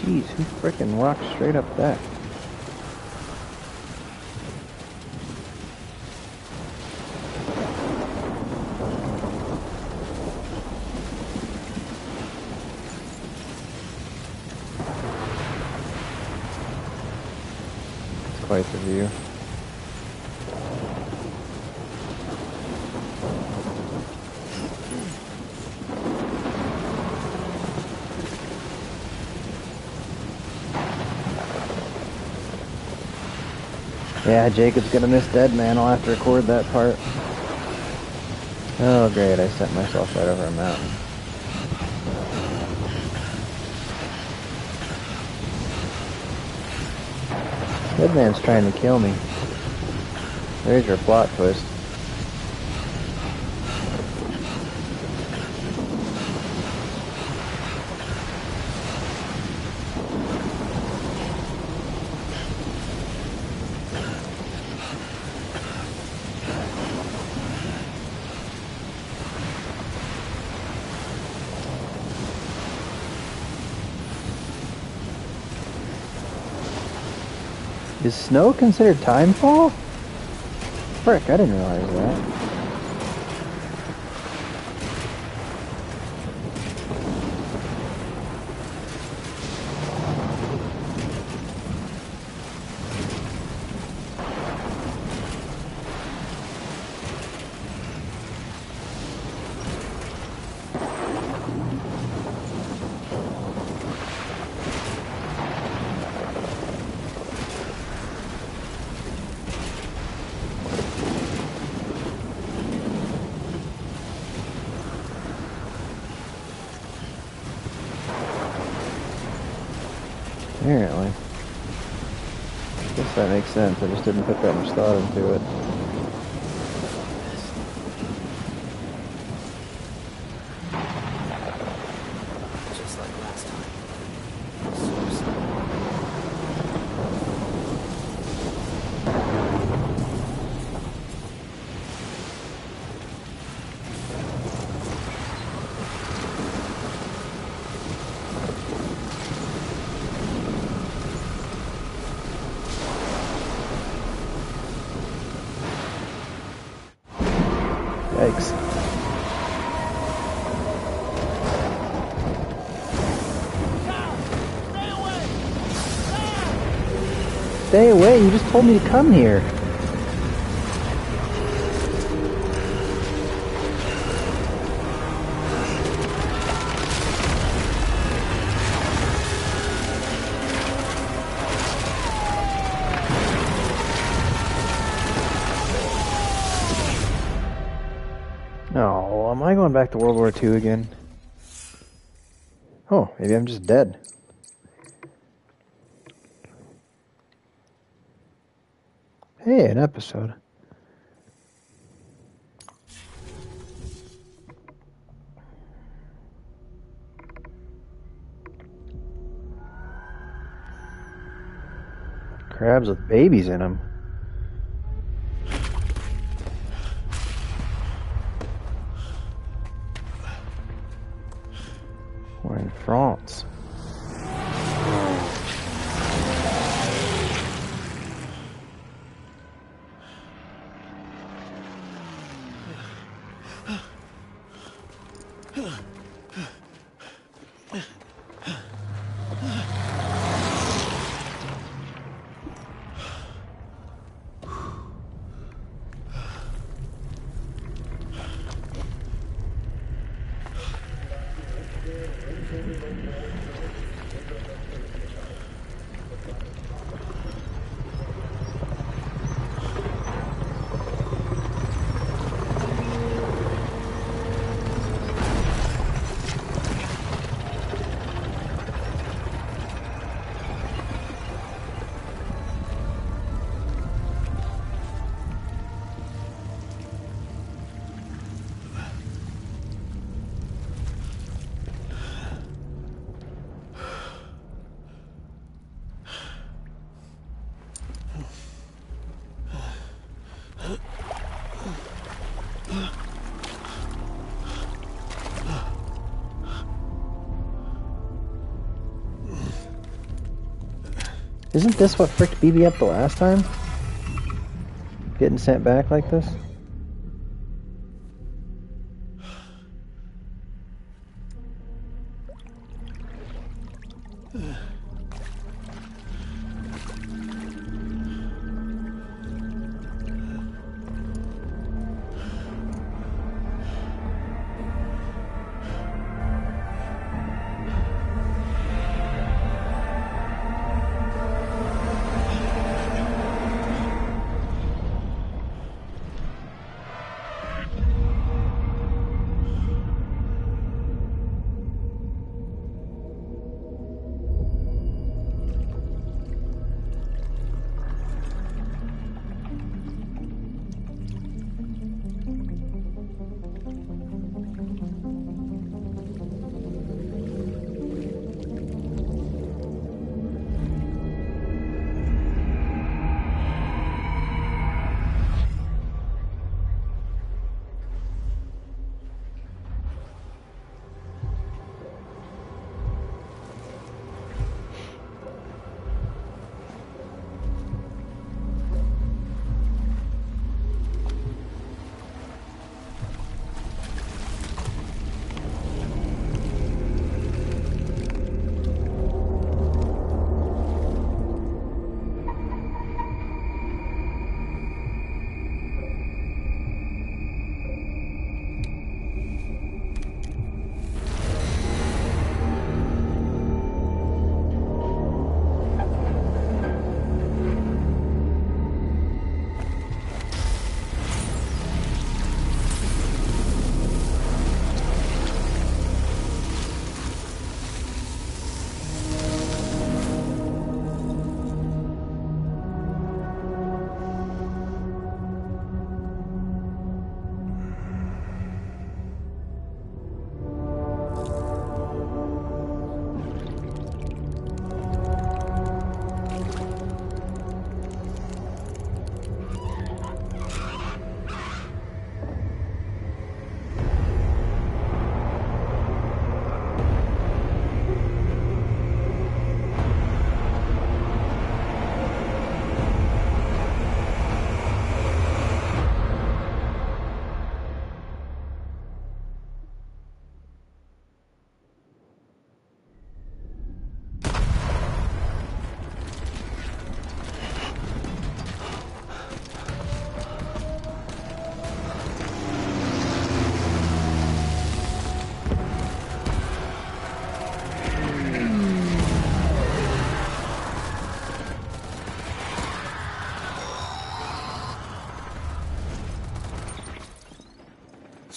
[SPEAKER 8] Jeez, who frickin' walked straight up that? It's quite the view. Yeah, Jacob's gonna miss Dead Man. I'll have to record that part. Oh great, I sent myself right over a mountain. Dead Man's trying to kill me. There's your plot twist. Is snow considered timefall? Frick, I didn't realize that. Apparently. I guess that makes sense. I just didn't put that much thought into it.
[SPEAKER 1] Just like last time.
[SPEAKER 8] Yikes. Stay away, you just told me to come here. Oh, am I going back to World War II again? Oh, maybe I'm just dead. Hey, an episode. Crabs with babies in them. We're in France. Isn't this what fricked BB up the last time? Getting sent back like this?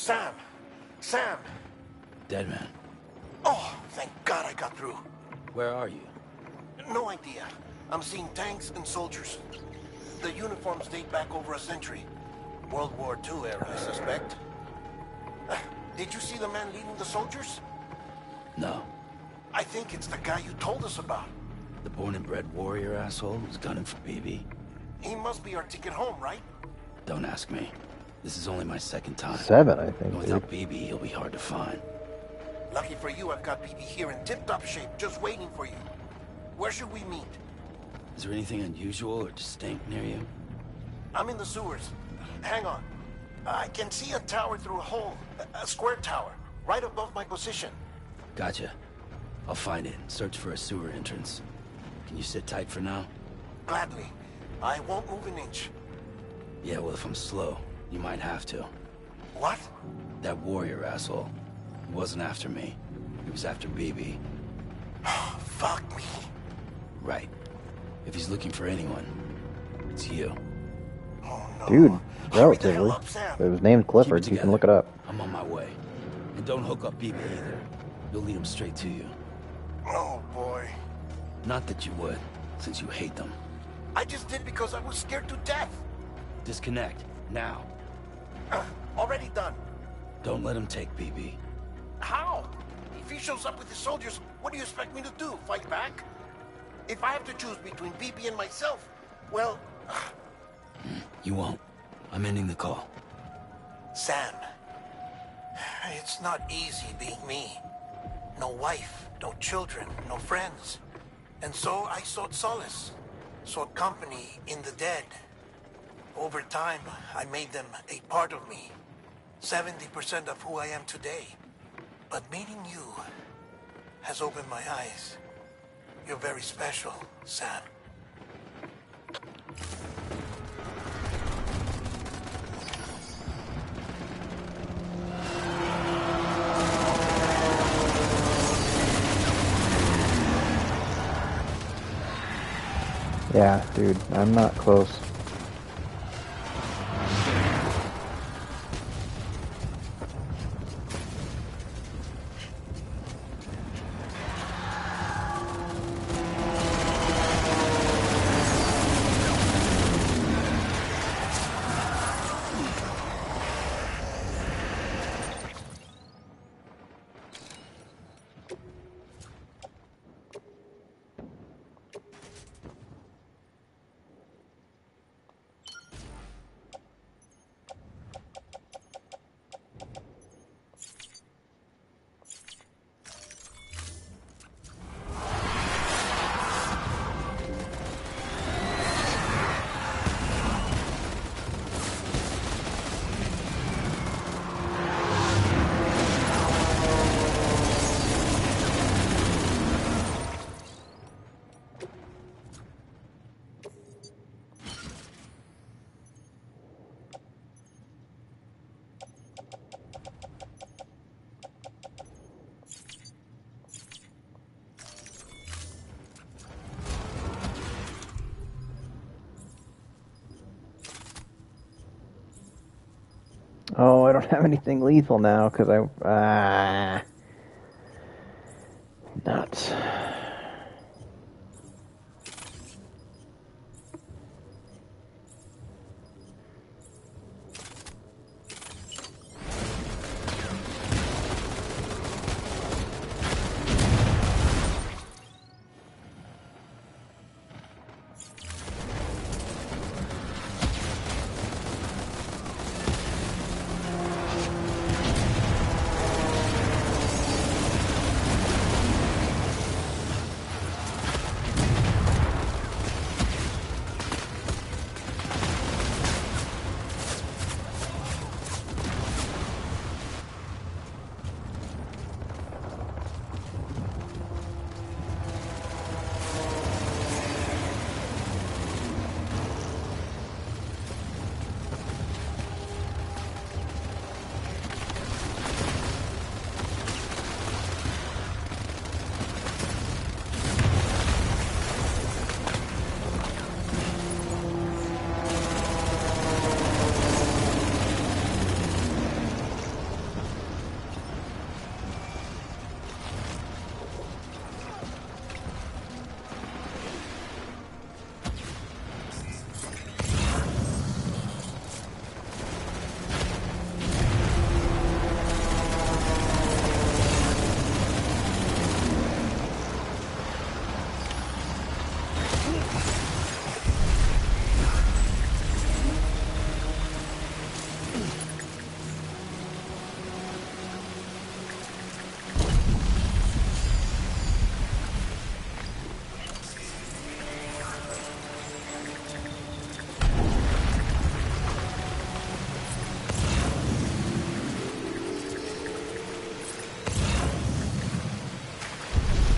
[SPEAKER 7] Sam! Sam!
[SPEAKER 4] Dead man.
[SPEAKER 7] Oh, thank God I got through.
[SPEAKER 4] Where are you?
[SPEAKER 7] No idea. I'm seeing tanks and soldiers. The uniforms date back over a century. World War II era, I suspect. Did you see the man leading the soldiers?
[SPEAKER 4] No.
[SPEAKER 7] I think it's the guy you told us about.
[SPEAKER 4] The born and bred warrior asshole who's gunning for BB?
[SPEAKER 7] He must be our ticket home, right?
[SPEAKER 4] Don't ask me. This is only my second time.
[SPEAKER 8] 7, I think.
[SPEAKER 4] And without BB, he'll be hard to find.
[SPEAKER 7] Lucky for you, I've got BB here in tip-top shape, just waiting for you. Where should we meet?
[SPEAKER 4] Is there anything unusual or distinct near you?
[SPEAKER 7] I'm in the sewers. Hang on. I can see a tower through a hole. A square tower, right above my position.
[SPEAKER 4] Gotcha. I'll find it and search for a sewer entrance. Can you sit tight for now?
[SPEAKER 7] Gladly. I won't move an inch.
[SPEAKER 4] Yeah, well, if I'm slow, you might have to.
[SPEAKER 7] What?
[SPEAKER 4] That warrior asshole. He wasn't after me. He was after BB.
[SPEAKER 7] Fuck me.
[SPEAKER 4] Right. If he's looking for anyone, it's you.
[SPEAKER 7] Oh, no.
[SPEAKER 8] Dude,
[SPEAKER 7] Hurry the
[SPEAKER 8] relatively.
[SPEAKER 7] hell up, Sam.
[SPEAKER 8] It was named Clifford.
[SPEAKER 4] Keep it
[SPEAKER 8] You can
[SPEAKER 4] together.
[SPEAKER 8] look it up.
[SPEAKER 4] I'm on my way. And don't hook up BB either. You'll lead him straight to you.
[SPEAKER 7] Oh, boy.
[SPEAKER 4] Not that you would, since you hate them.
[SPEAKER 7] I just did because I was scared to death.
[SPEAKER 4] Disconnect, now.
[SPEAKER 7] Already done.
[SPEAKER 4] Don't let him take BB.
[SPEAKER 7] How? If he shows up with his soldiers, what do you expect me to do? Fight back? If I have to choose between BB and myself, well...
[SPEAKER 4] You won't. I'm ending the call.
[SPEAKER 7] Sam, it's not easy being me. No wife, no children, no friends. And so I sought solace sought company in the dead. Over time, I made them a part of me. 70% of who I am today. But meeting you has opened my eyes. You're very special, Sam.
[SPEAKER 8] Yeah, dude, I'm not close. Oh, I don't have anything lethal now because nuts.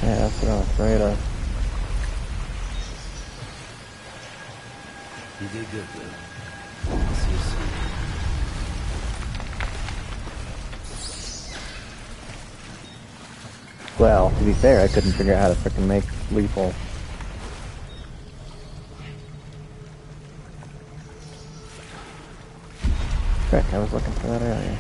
[SPEAKER 8] Yeah, that's what I'm afraid of.
[SPEAKER 1] You did good, Blue. I'll see you soon.
[SPEAKER 8] Well, to be fair, I couldn't figure out how to frickin' make lethal. Frick, I was looking for that earlier.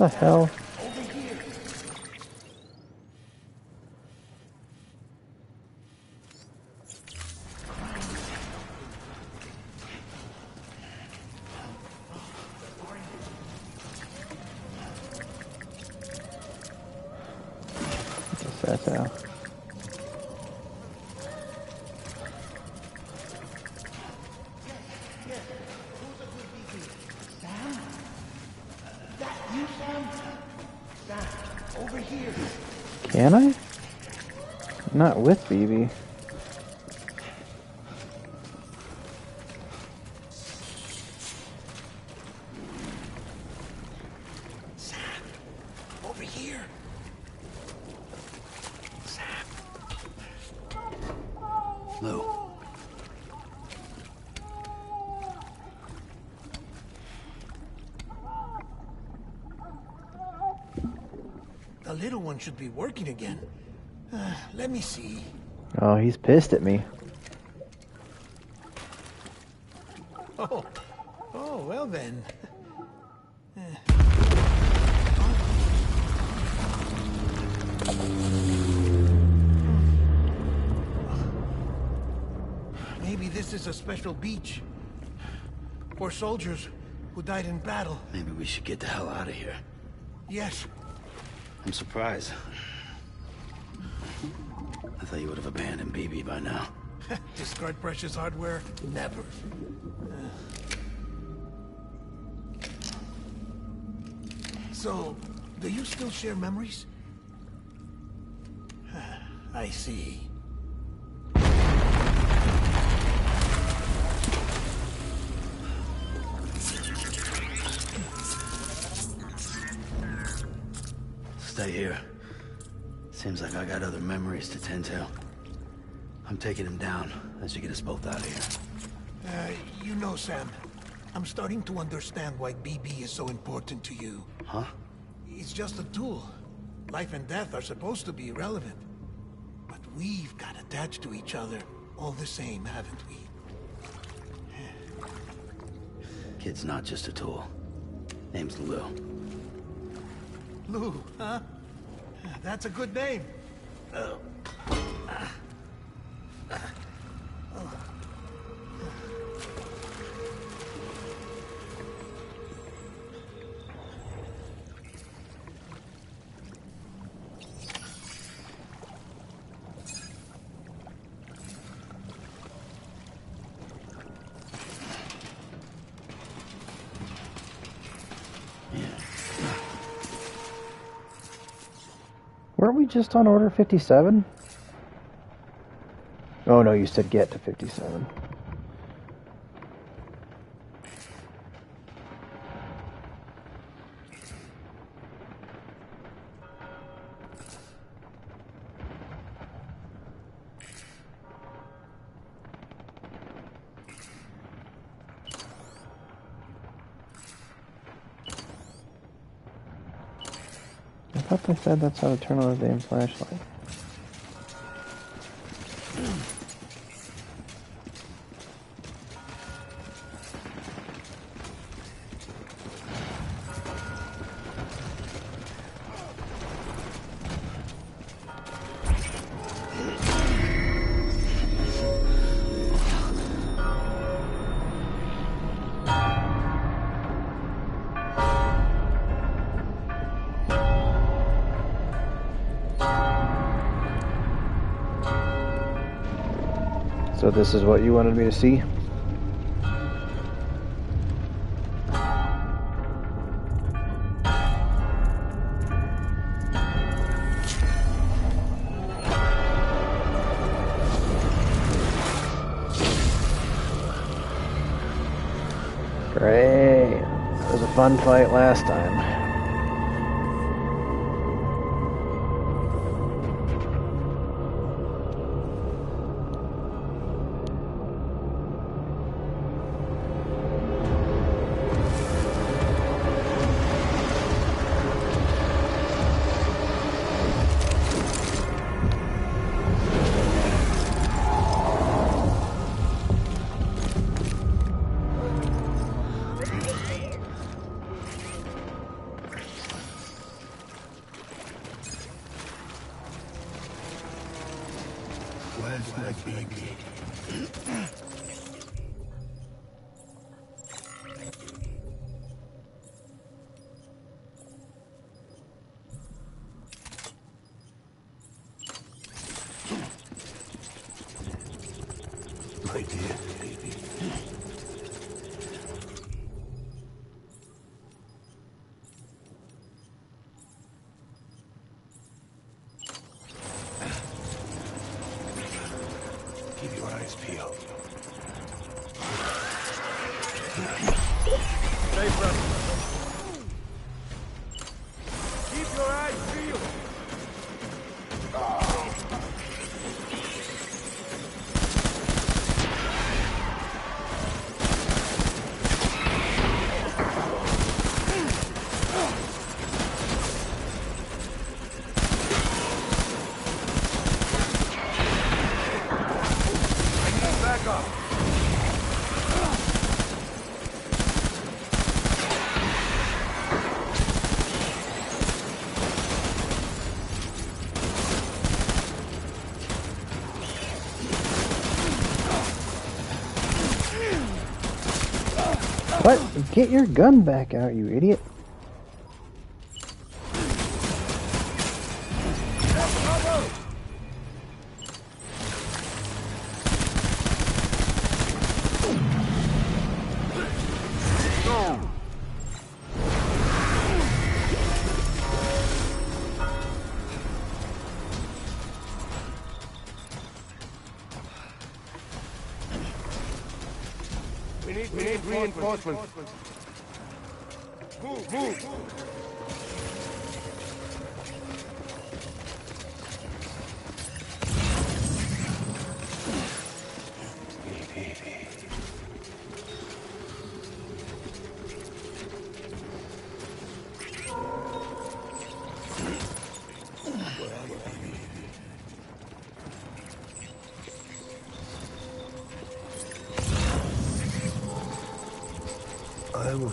[SPEAKER 8] the hell? What's that now? Can I? Not with BB.
[SPEAKER 7] Sam, over here. Sam.
[SPEAKER 4] Lou.
[SPEAKER 7] The little one should be working again. Let me see.
[SPEAKER 8] Oh, he's pissed at me.
[SPEAKER 7] Oh, well then. Maybe this is a special beach. For soldiers who died in battle.
[SPEAKER 4] Maybe we should get the hell out of here.
[SPEAKER 7] Yes.
[SPEAKER 4] I'm surprised. I thought you would have abandoned BB by now.
[SPEAKER 7] Discard precious hardware? Never. So, do you still share memories? I see.
[SPEAKER 4] Stay here. Seems like I got other memories to tend to. I'm taking him down as you get us both out of here.
[SPEAKER 7] You know, Sam, I'm starting to understand why BB is so important to you.
[SPEAKER 4] Huh?
[SPEAKER 7] It's just a tool. Life and death are supposed to be irrelevant. But we've got attached to each other all the same, haven't we?
[SPEAKER 4] Kid's not just a tool. Name's Lou.
[SPEAKER 7] Lou, huh? That's a good name.
[SPEAKER 8] Weren't we just on Order 57? Oh no, you said get to 57. I thought they said that's how to turn on the damn flashlight. So this is what you wanted me to see? Great. It was a fun fight last time.
[SPEAKER 7] Where's my baby? My dear baby. Keep your eyes peeled.
[SPEAKER 9] Stay present. Keep your eyes peeled. Back up.
[SPEAKER 8] What? Get your gun back out, you idiot.
[SPEAKER 9] We need reinforcements. Move.
[SPEAKER 7] I was...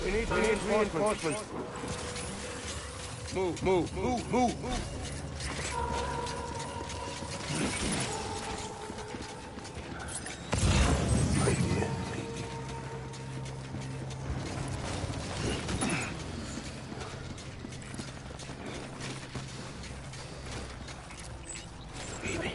[SPEAKER 9] We need reinforcements. Move.
[SPEAKER 7] My dear baby. Baby.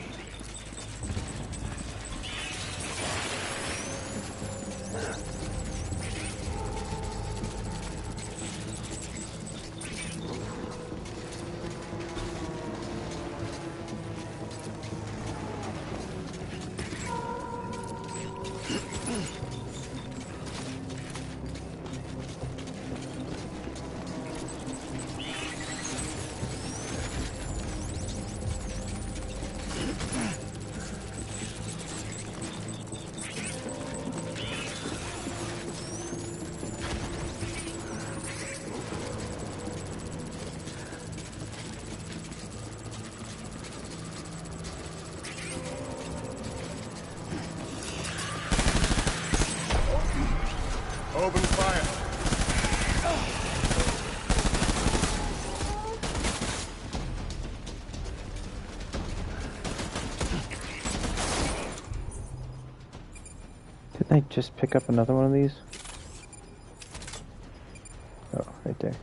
[SPEAKER 9] Open fire.
[SPEAKER 8] Didn't I just pick up another one of these? Oh, right there.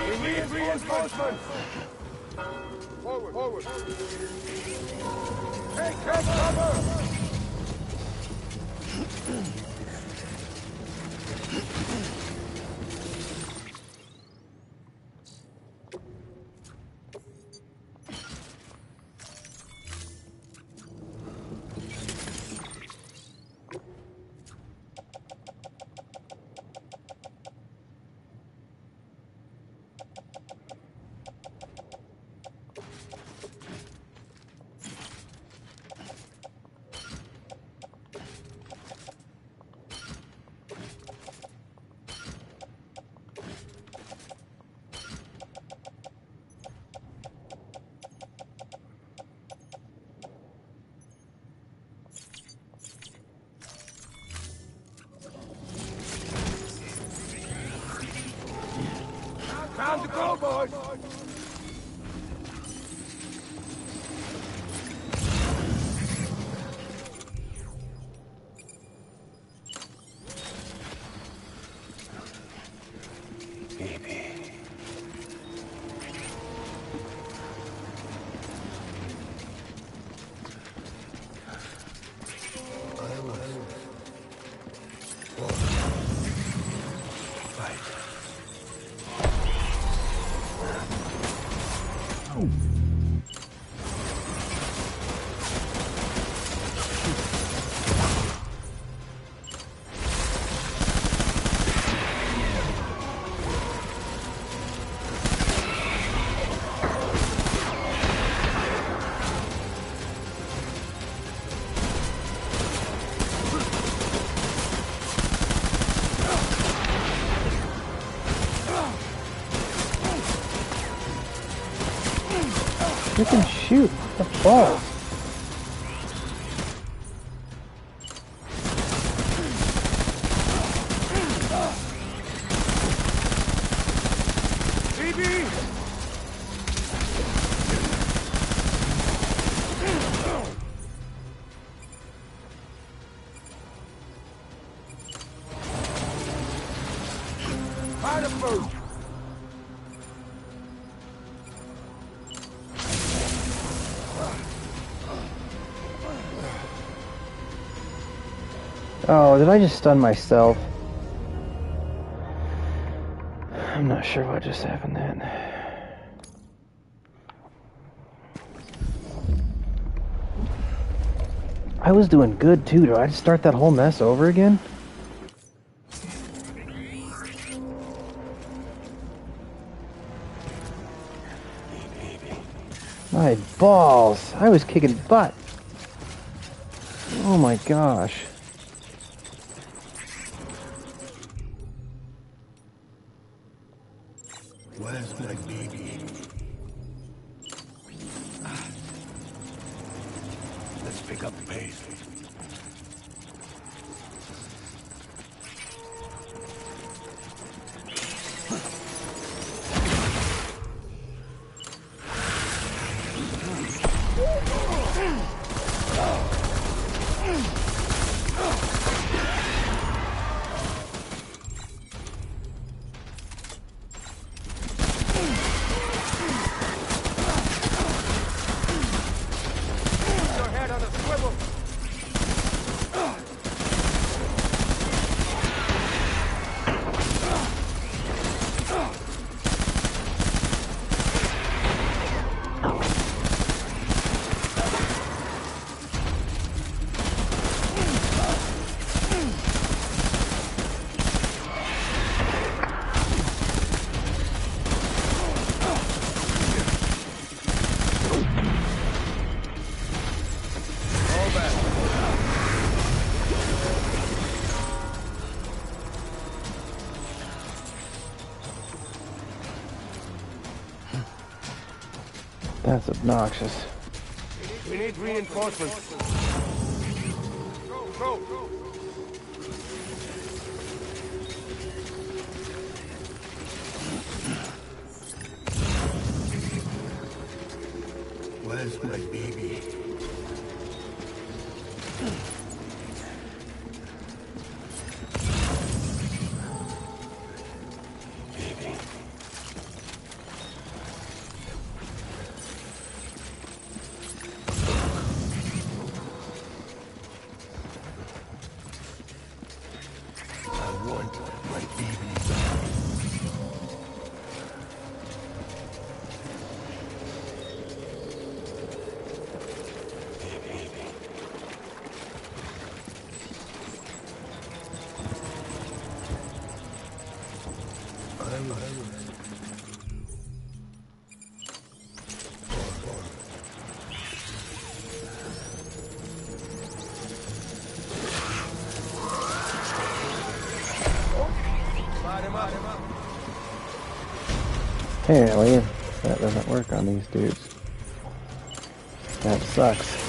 [SPEAKER 9] We need reinforcements! Forward, forward! Take cover! Time to go, boys!
[SPEAKER 8] You can shoot the ball.
[SPEAKER 9] Find a boat!
[SPEAKER 8] Oh, did I just stun myself? I'm not sure what just happened then. I was doing good too. Do I just start that whole mess over again? My balls! I was kicking butt. Oh my gosh.
[SPEAKER 4] Where's my baby? Let's pick up the pace.
[SPEAKER 8] That's obnoxious.
[SPEAKER 9] We need reinforcements. Go, go, go.
[SPEAKER 4] Where's my baby? Baby.
[SPEAKER 8] Apparently, that doesn't work on these dudes. That sucks.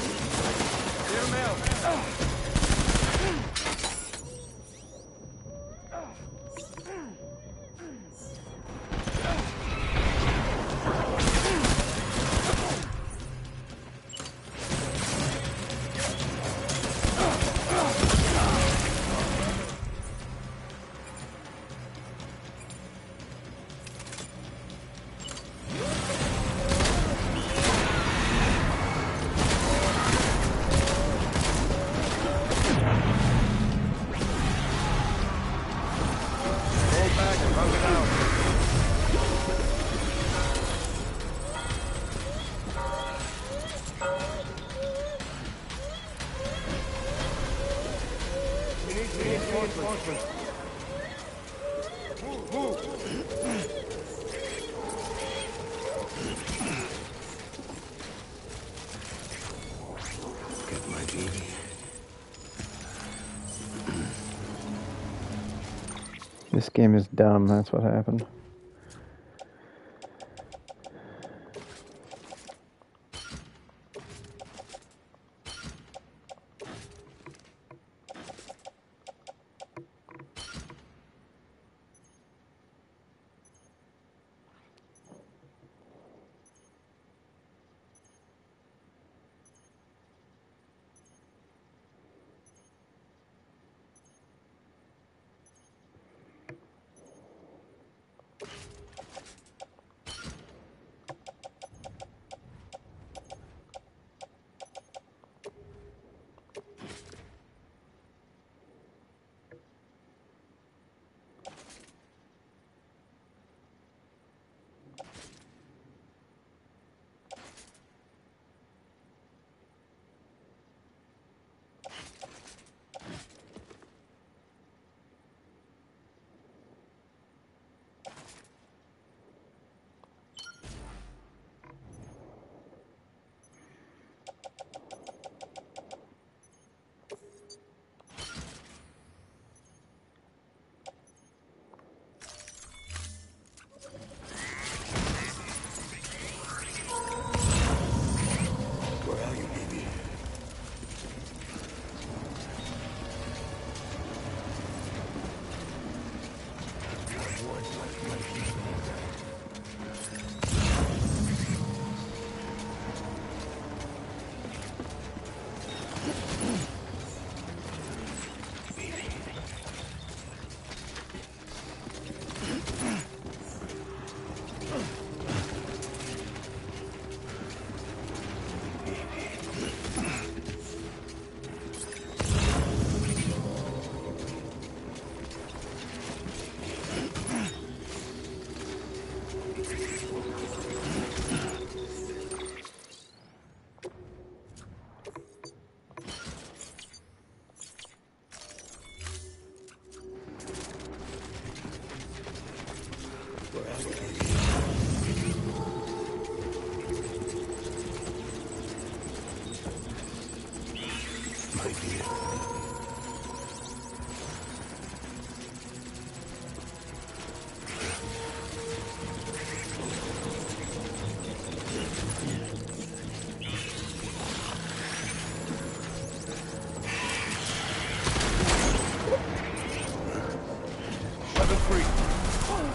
[SPEAKER 1] Get my baby.
[SPEAKER 8] This game is dumb, that's what happened.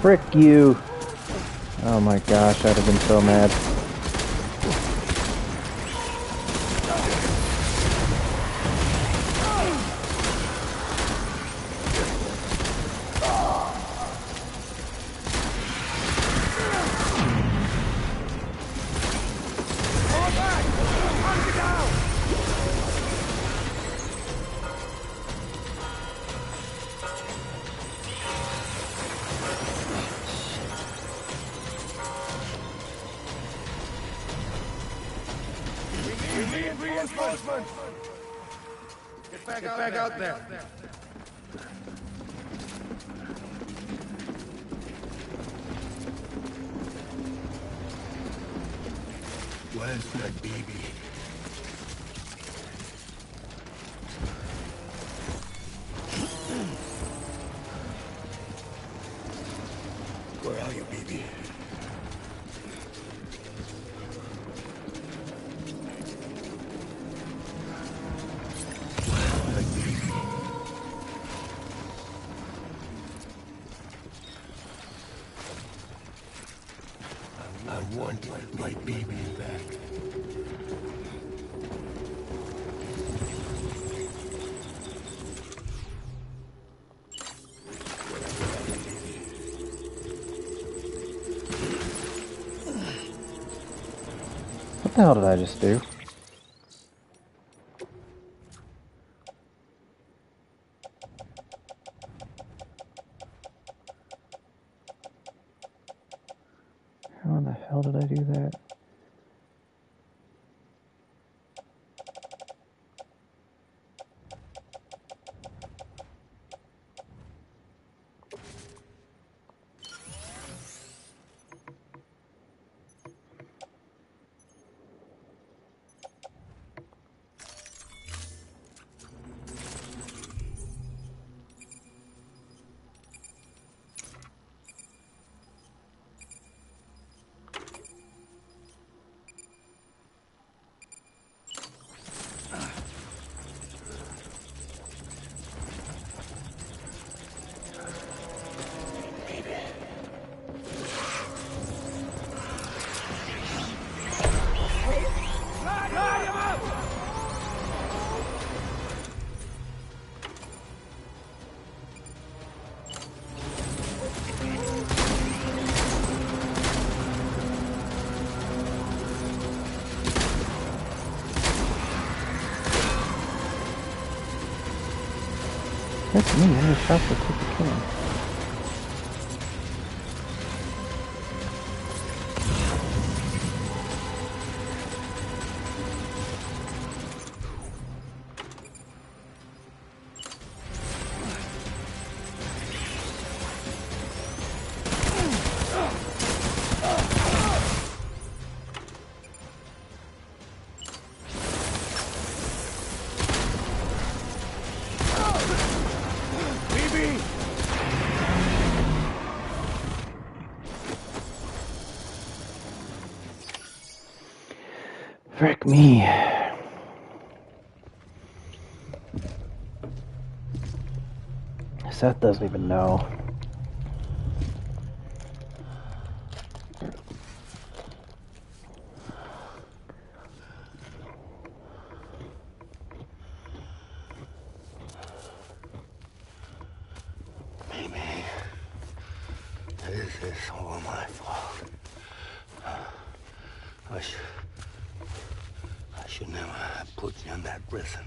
[SPEAKER 8] Frick you! Oh my gosh, I'd have been so mad.
[SPEAKER 11] Reinforcements! Get back out there.
[SPEAKER 1] Where's my baby? Where are you, baby?
[SPEAKER 11] I want my baby back.
[SPEAKER 8] What the hell did I just do? How in the hell did I do that? That's me, I just shot the tip of the can. Frick me. Seth doesn't even know.
[SPEAKER 11] Maybe this is all my fault. I should never have put you in that prison.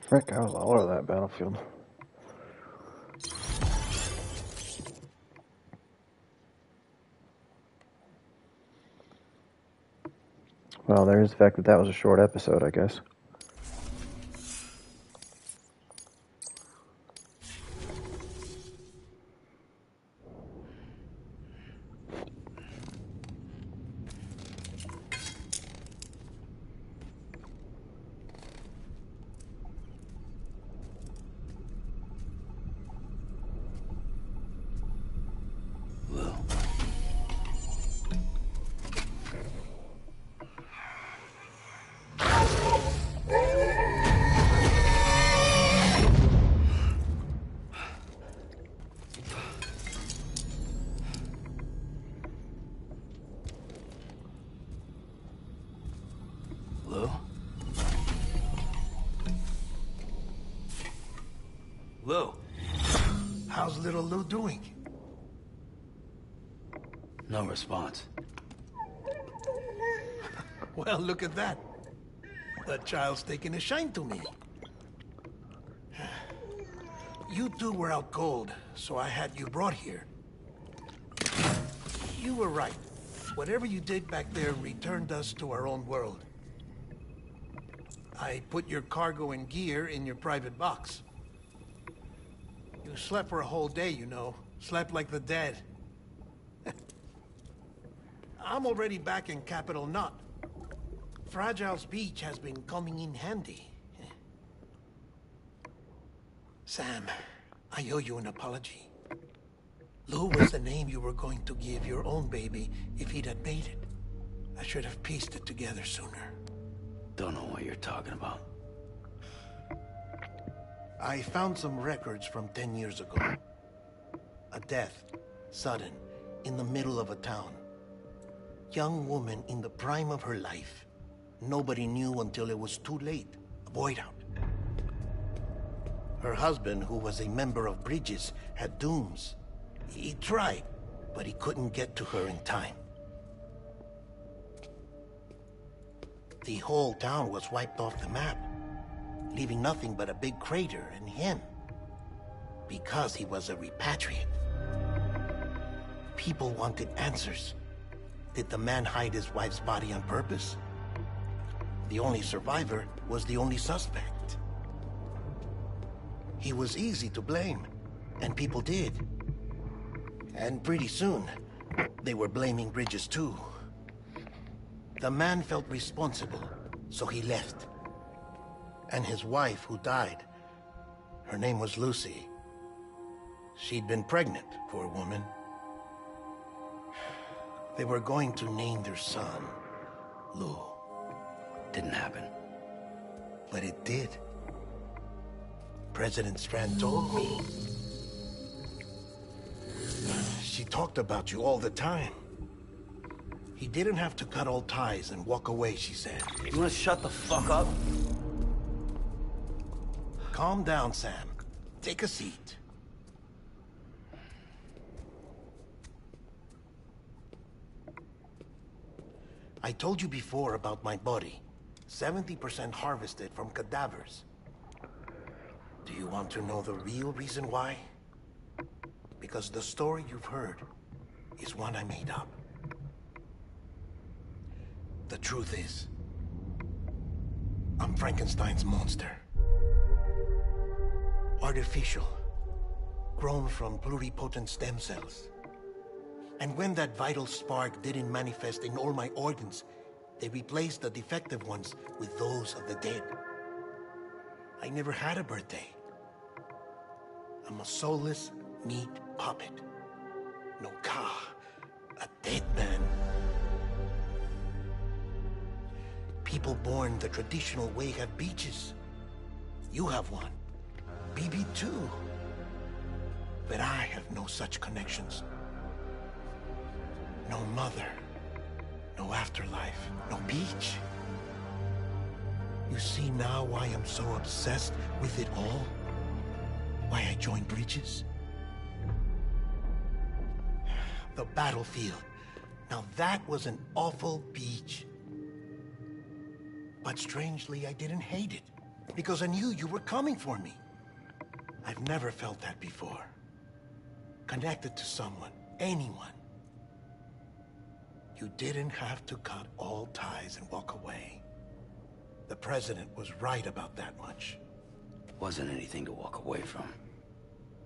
[SPEAKER 8] Frick, I was all over that battlefield. Well, there's the fact that that was a short episode, I guess.
[SPEAKER 7] How's little Lou doing?
[SPEAKER 4] No response.
[SPEAKER 7] Well, look at that. The child's taking a shine to me. You two were out cold, so I had you brought here. You were right. Whatever you did back there returned us to our own world. I put your cargo and gear in your private box. You slept for a whole day, you know. Slept like the dead. I'm already back in Capital Knot. Fragile's beach has been coming in handy. Sam, I owe you an apology. Lou was the name you were going to give your own baby if he'd had made it. I should have pieced it together sooner.
[SPEAKER 4] Don't know what you're talking about.
[SPEAKER 7] I found some records from 10 years ago. A death, sudden, in the middle of a town. Young woman in the prime of her life. Nobody knew until it was too late. A void out. Her husband, who was a member of Bridges, had dooms. He tried, but he couldn't get to her in time. The whole town was wiped off the map, leaving nothing but a big crater and him. Because he was a repatriate. People wanted answers. Did the man hide his wife's body on purpose? The only survivor was the only suspect. He was easy to blame, and people did. And pretty soon, they were blaming Bridges too. The man felt responsible, so he left. And his wife, who died, her name was Lucy. She'd been pregnant, poor woman. They were going to name their son Lou.
[SPEAKER 4] Didn't happen.
[SPEAKER 7] But it did. President Strand told me. She talked about you all the time. He didn't have to cut all ties and walk away, she said.
[SPEAKER 4] You wanna shut the fuck up?
[SPEAKER 7] Calm down, Sam. Take a seat. I told you before about my body. 70% harvested from cadavers. Do you want to know the real reason why? Because the story you've heard is one I made up. The truth is, I'm Frankenstein's monster. Artificial, grown from pluripotent stem cells. And when that vital spark didn't manifest in all my organs, they replaced the defective ones with those of the dead. I never had a birthday. I'm a soulless meat puppet. No ka, a dead man. People born the traditional way have beaches. You have one. BB too. But I have no such connections. No mother. No afterlife. No beach. You see now why I'm so obsessed with it all? Why I joined Bridges? The battlefield. Now that was an awful beach. But strangely, I didn't hate it. Because I knew you were coming for me. I've never felt that before. Connected to someone, anyone. You didn't have to cut all ties and walk away. The president was right about that much.
[SPEAKER 4] Wasn't anything to walk away from.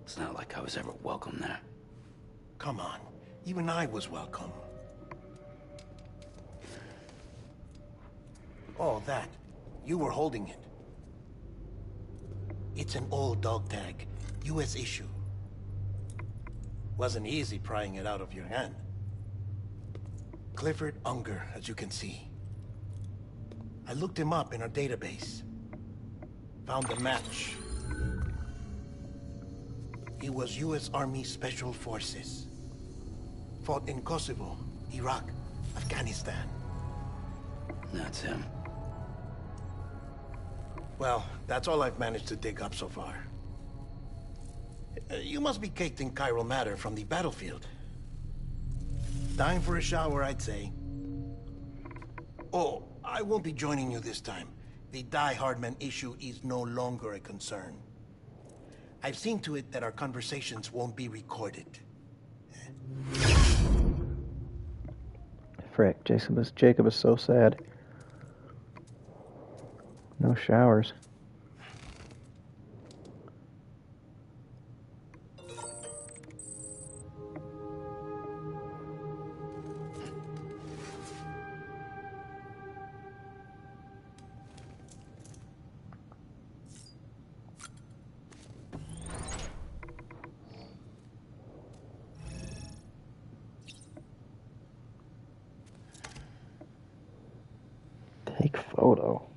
[SPEAKER 4] It's not like I was ever welcome there.
[SPEAKER 7] Come on, even I was welcome. Oh, that. You were holding it. It's an old dog tag, US issue. Wasn't easy prying it out of your hand. Clifford Unger, as you can see. I looked him up in our database. Found a match. He was US Army Special Forces. Fought in Kosovo, Iraq, Afghanistan.
[SPEAKER 4] That's him.
[SPEAKER 7] Well, that's all I've managed to dig up so far. You must be caked in chiral matter from the battlefield. Time for a shower, I'd say. Oh, I won't be joining you this time. The Die Hardman issue is no longer a concern. I've seen to it that our conversations won't be recorded.
[SPEAKER 8] Frick, Jacob is so sad. No showers. Take photo.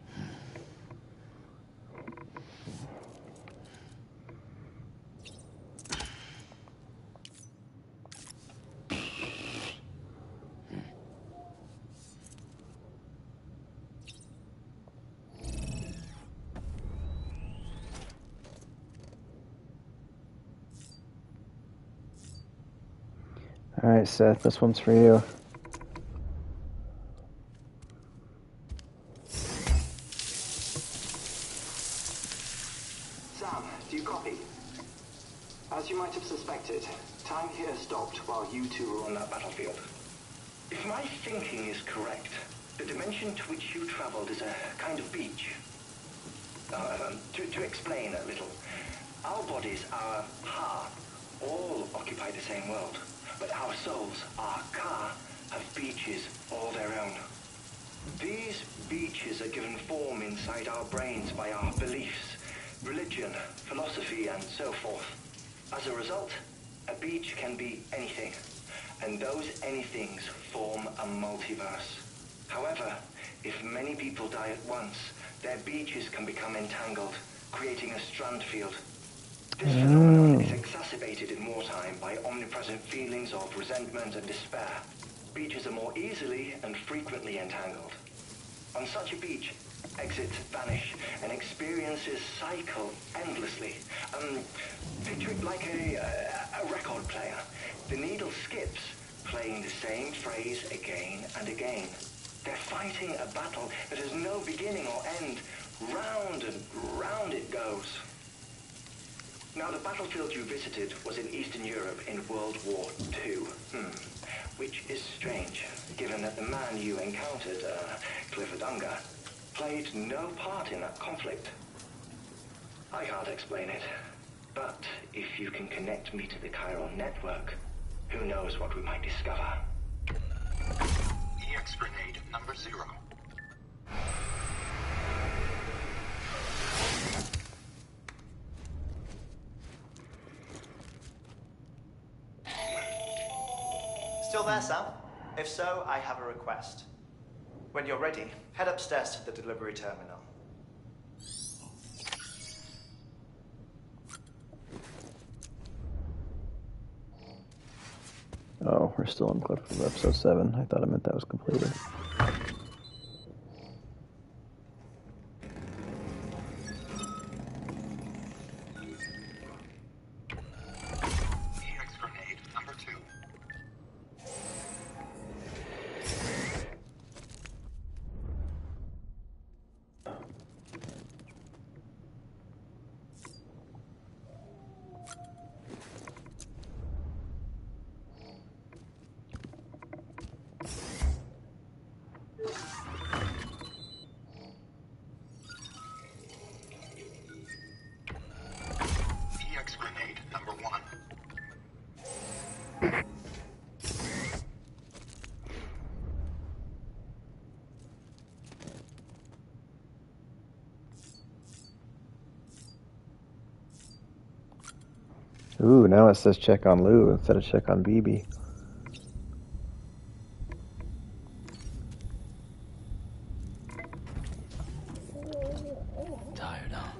[SPEAKER 8] All right, Seth, this one's for you.
[SPEAKER 6] Sam, do you copy? As you might have suspected, time here stopped while you two were on that battlefield. If my thinking is correct, the dimension to which you traveled is a kind of beach. To explain a little, our bodies, our ha, all occupy the same world, but our souls, our ka, have beaches all their own. These beaches are given form inside our brains by our beliefs, religion, philosophy, and so forth. As a result, a beach can be anything, and those anythings form a multiverse. However, if many people die at once, their beaches can become entangled, creating a strand field. This phenomenon is exacerbated in wartime by omnipresent feelings of resentment and despair. Beaches are more easily and frequently entangled. On such a beach, exits vanish and experiences cycle endlessly. Picture it like a record player. The needle skips, playing the same phrase again and again. They're fighting a battle that has no beginning or end. Round and round it goes. Now, the battlefield you visited was in Eastern Europe in World War II. Which is strange, given that the man you encountered, Clifford Unger, played no part in that conflict. I can't explain it, but if you can connect me to the chiral network, who knows what we might discover.
[SPEAKER 12] EX grenade number 0.
[SPEAKER 6] Still there, Sam? If so, I have a request. When you're ready, head upstairs to the delivery terminal.
[SPEAKER 8] Oh, we're still in clip of episode 7. I thought it meant that was completed.
[SPEAKER 12] EX grenade number 2. EX grenade number 1.
[SPEAKER 8] Ooh, now it says check on Lou instead of check on BB.
[SPEAKER 1] Tired, huh?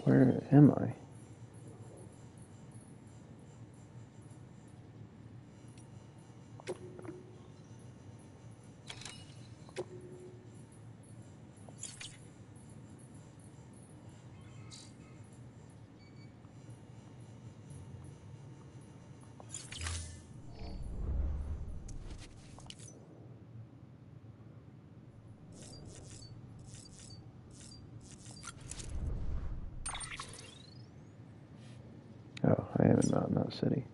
[SPEAKER 8] Where am I? Oh, I am in Mountain Knot City.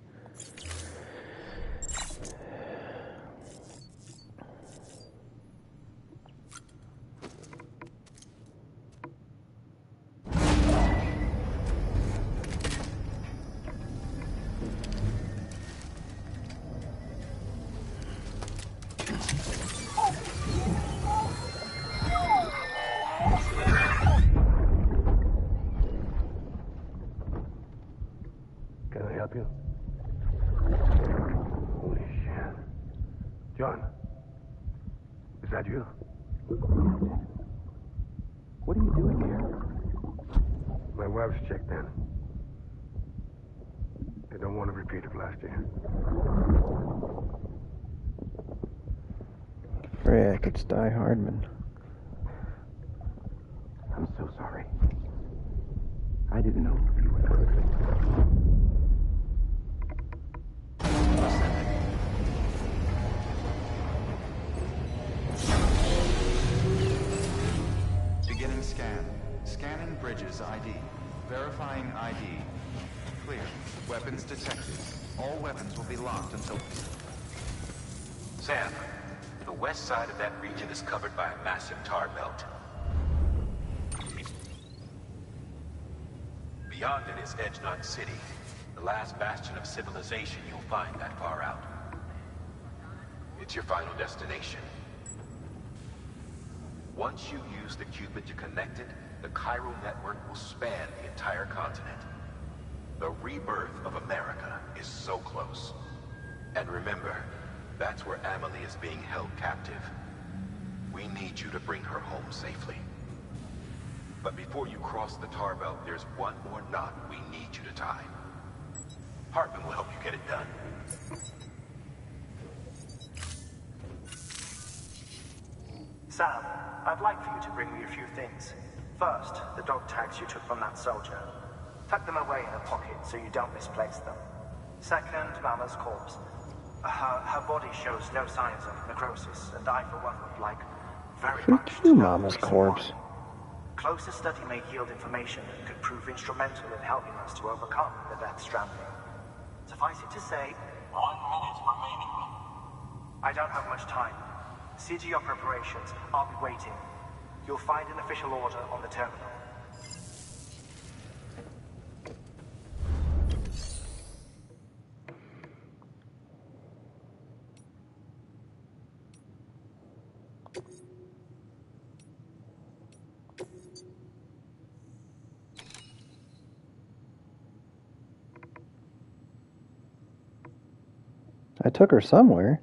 [SPEAKER 11] Can I help you? Holy shit. John, is that you? What are you doing here? My wife's checked in. They don't want to repeat of last year.
[SPEAKER 8] Frick, it's Die Hardman.
[SPEAKER 11] I'm so sorry. I didn't know you were coming.
[SPEAKER 2] Beginning scan. Scanning Bridges ID. Verifying ID. Clear. Weapons detected. All weapons will be locked until...
[SPEAKER 5] Sam, the west side of that region is covered by a massive tar belt. Beyond it is Edge Knot City, the last bastion of civilization you'll find that far out. It's your final destination. Once you use the Cupid to connect it, the chiral network will span the entire continent. The rebirth of America is so close. And remember, that's where Amelie is being held captive. We need you to bring her home safely. But before you cross the tar belt, there's one more knot we need you to tie. Hartman will help you get it done.
[SPEAKER 6] Sam, I'd like for you to bring me a few things. First, the dog tags you took from that soldier. Tuck them away in a pocket so you don't misplace them. Second, Mama's corpse. Her body shows no signs of necrosis, and I, for one, would like very much to know
[SPEAKER 8] Mama's
[SPEAKER 6] the reason
[SPEAKER 8] corpse.
[SPEAKER 6] why. Closer study may yield information that could prove instrumental in helping us to overcome the Death Stranding. Suffice it to say, 1 minute remaining. I don't have much time. See to your preparations. I'll be waiting. You'll find an official order on the terminal.
[SPEAKER 8] I took her somewhere.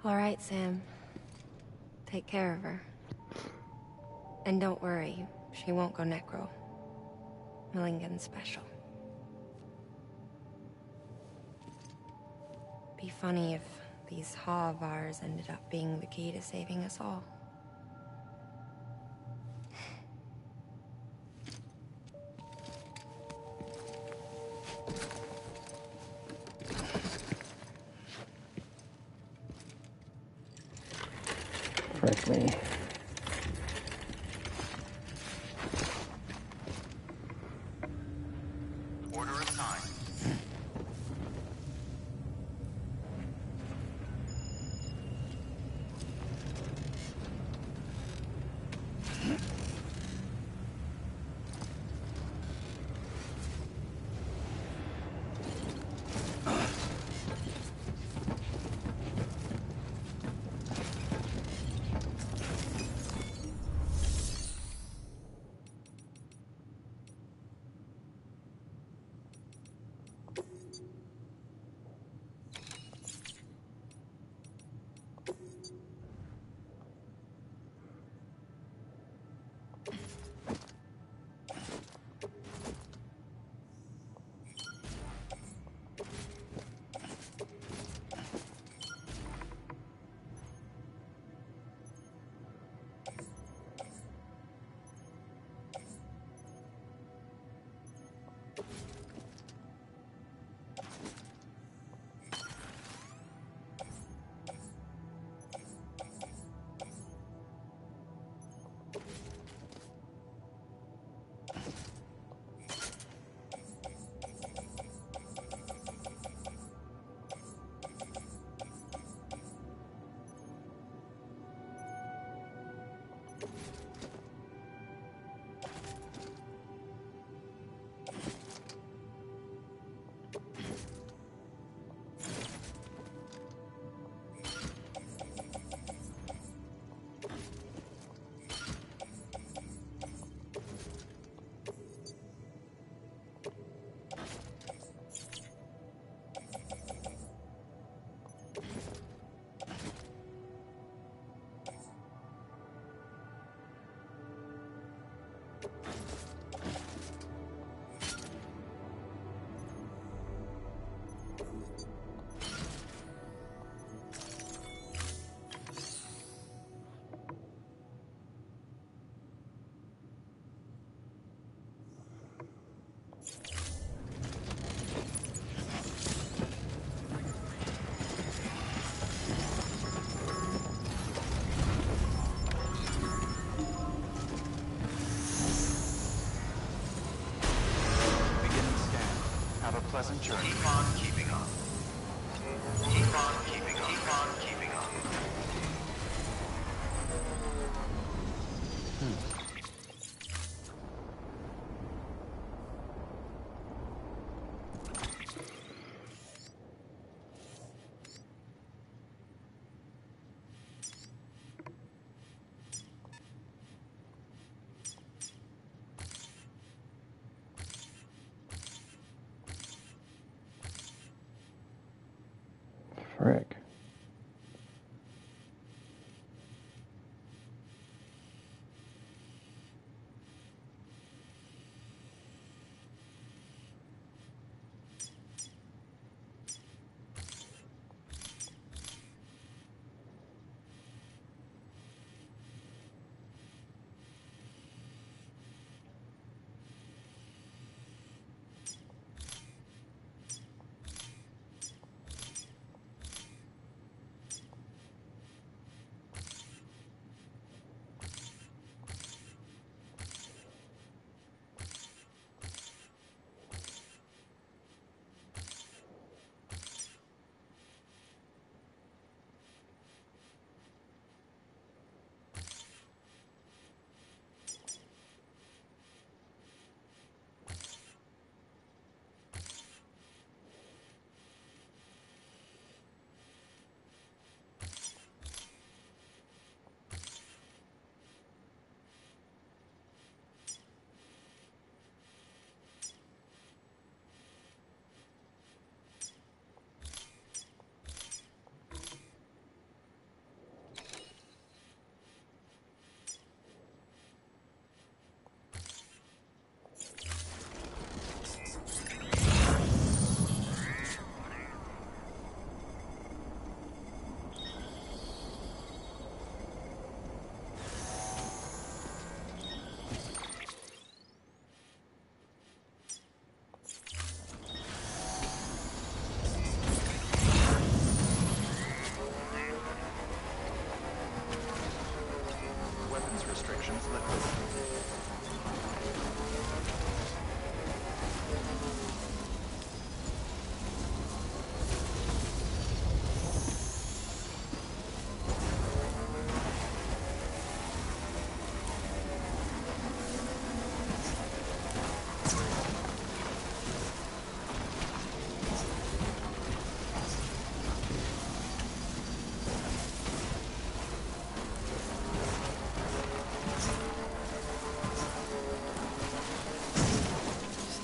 [SPEAKER 10] All right, Sam. Take care of her. And don't worry, she won't go necro. Millingen's special. Be funny if these Ha of ours ended up being the key to saving us all.
[SPEAKER 8] Frick me.
[SPEAKER 2] Order assigned. Pleasant journey. Keep on keeping on. Keep on keeping on. Keep on keeping on.
[SPEAKER 8] Frick.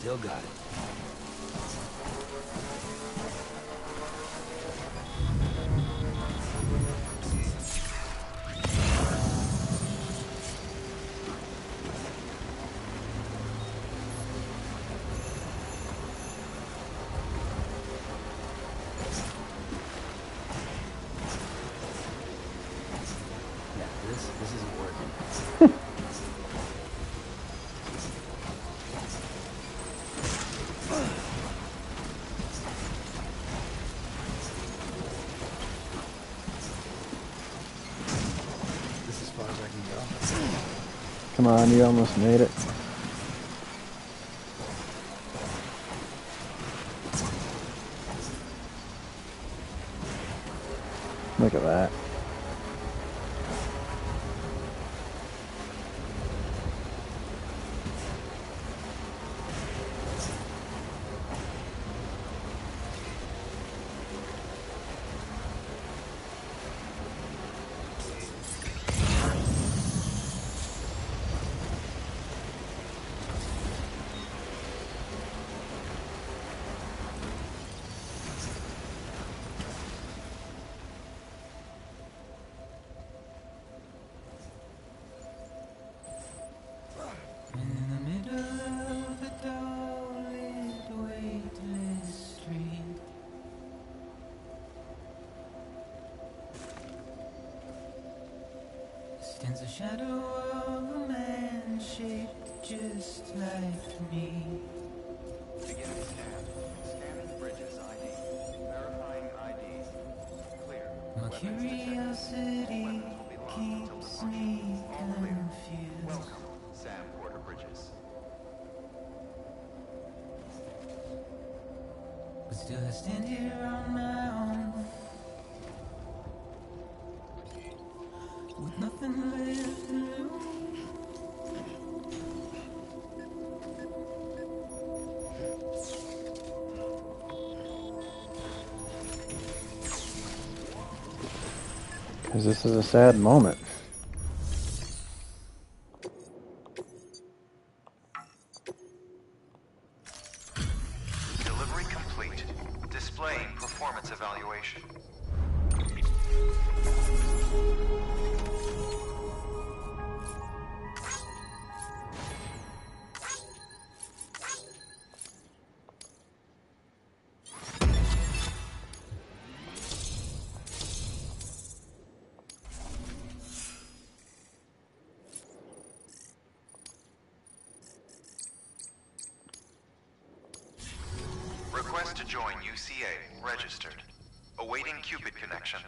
[SPEAKER 1] Still got it. This isn't working. This is as far as I can go.
[SPEAKER 8] Come on, you almost made it. Look at that.
[SPEAKER 1] Stands a shadow of a man shaped just like me.
[SPEAKER 2] Beginning scan. Scanning bridges ID. Verifying ID. Clear.
[SPEAKER 1] My
[SPEAKER 2] Weapons detected.
[SPEAKER 1] curiosity
[SPEAKER 2] All weapons will be locked until
[SPEAKER 1] keeps
[SPEAKER 2] departure.
[SPEAKER 1] me
[SPEAKER 2] All clear.
[SPEAKER 1] confused.
[SPEAKER 2] Welcome, Sam Porter Bridges.
[SPEAKER 1] But still I stand here on my own, with nothing left to lose.
[SPEAKER 8] Because this is a sad moment.
[SPEAKER 2] Delivery complete. Displaying performance evaluation. Request to join UCA. Registered. Awaiting Cupid connection.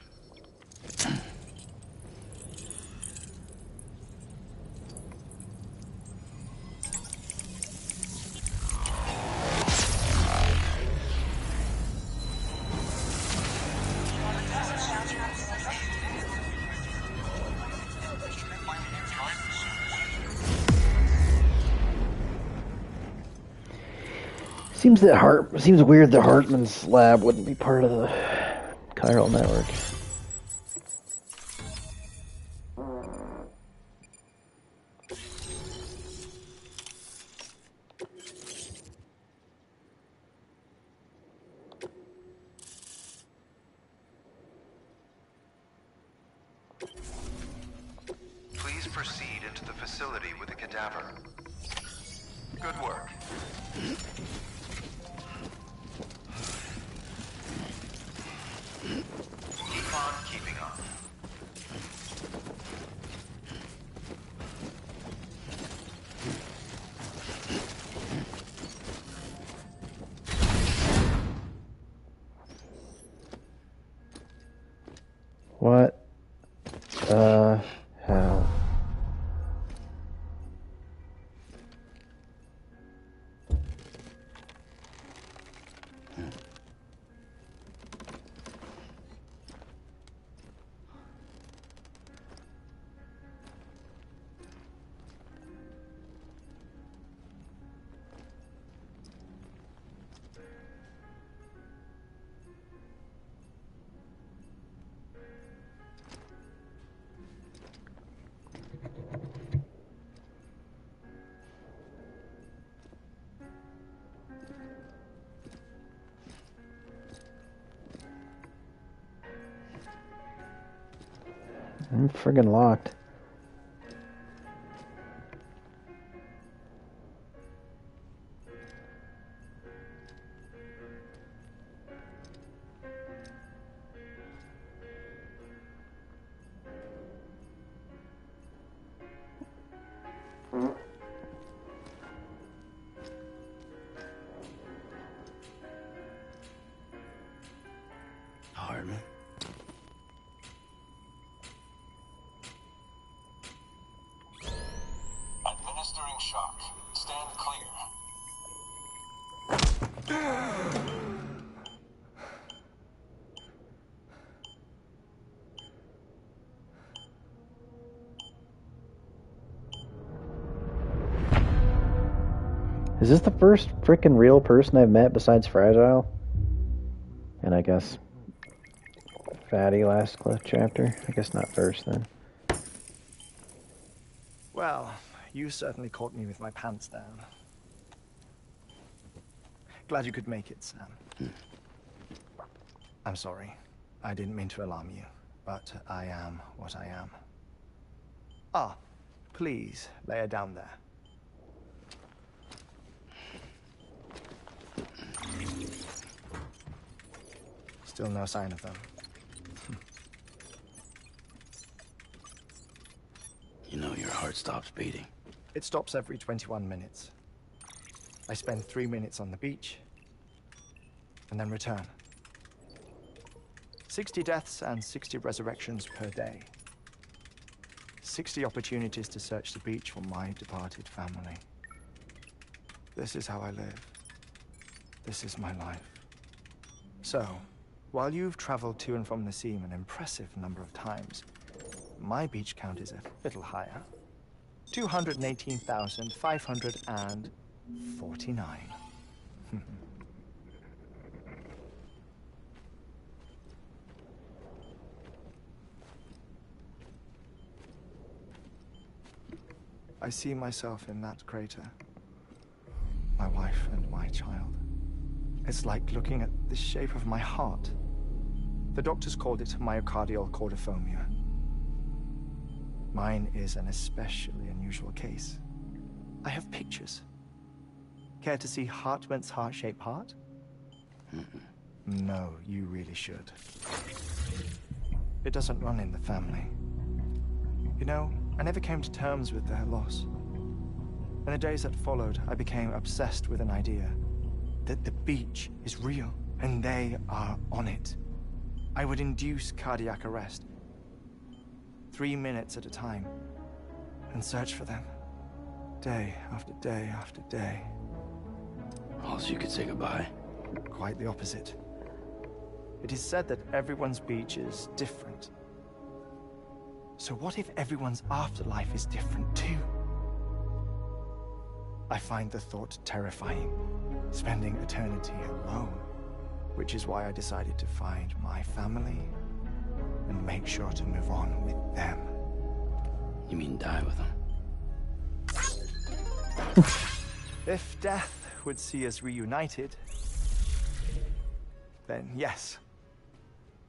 [SPEAKER 8] Seems weird that Hartman's lab wouldn't be part of the chiral network.
[SPEAKER 2] Please proceed into the facility with the cadaver. Good work. Keep on keeping on.
[SPEAKER 8] What the hell? I'm friggin' locked.
[SPEAKER 4] Hardman.
[SPEAKER 5] Administering shock. Stand clear.
[SPEAKER 8] Is this the first frickin' real person I've met besides Fragile? And I guess Fatty last chapter? I guess not first then.
[SPEAKER 6] Well, you certainly caught me with my pants down. Glad you could make it, Sam. I'm sorry. I didn't mean to alarm you, but I am what I am. Ah, please, lay her down there. Still no sign of them.
[SPEAKER 4] You know your heart stops beating.
[SPEAKER 6] It stops every 21 minutes. I spend 3 minutes on the beach, and then return. 60 deaths and 60 resurrections per day. 60 opportunities to search the beach for my departed family. This is how I live. This is my life. So, while you've traveled to and from the scene an impressive number of times, my beach count is a little higher. 218,549. I see myself in that crater. My wife and my child. It's like looking at the shape of my heart. The doctors called it myocardial cordiformia. Mine is an especially unusual case. I have pictures. Care to see Hartman's heart-shaped heart? No, you really should. It doesn't run in the family. You know, I never came to terms with their loss. In the days that followed, I became obsessed with an idea that the beach is real, and they are on it. I would induce cardiac arrest, 3 minutes at a time, and search for them, day after day after day.
[SPEAKER 4] Also, you could say goodbye.
[SPEAKER 6] Quite the opposite. It is said that everyone's beach is different. So what if everyone's afterlife is different too? I find the thought terrifying, spending eternity alone, which is why I decided to find my family and make sure to move on with them.
[SPEAKER 4] You mean die with them?
[SPEAKER 6] If death would see us reunited, then yes.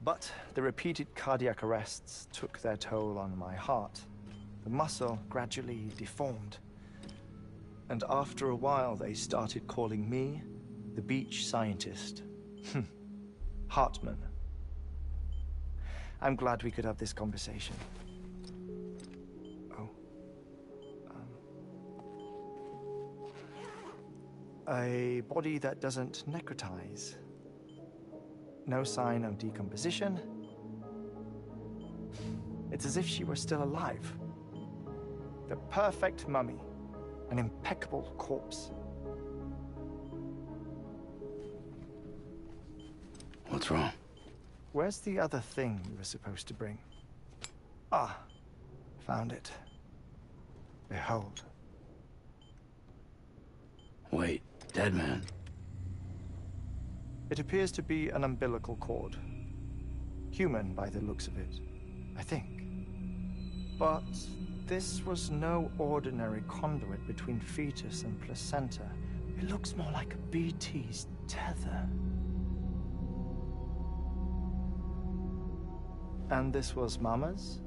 [SPEAKER 6] But the repeated cardiac arrests took their toll on my heart. The muscle gradually deformed. And after a while, they started calling me the beach scientist. Hartman. I'm glad we could have this conversation. Oh. A body that doesn't necrotize. No sign of decomposition. It's as if she were still alive. The perfect mummy. An impeccable corpse.
[SPEAKER 4] What's wrong?
[SPEAKER 6] Where's the other thing you were supposed to bring? Ah, found it. Behold.
[SPEAKER 4] Wait, dead man?
[SPEAKER 6] It appears to be an umbilical cord. Human by the looks of it, I think. But this was no ordinary conduit between fetus and placenta. It looks more like a BT's tether. And this was Mama's?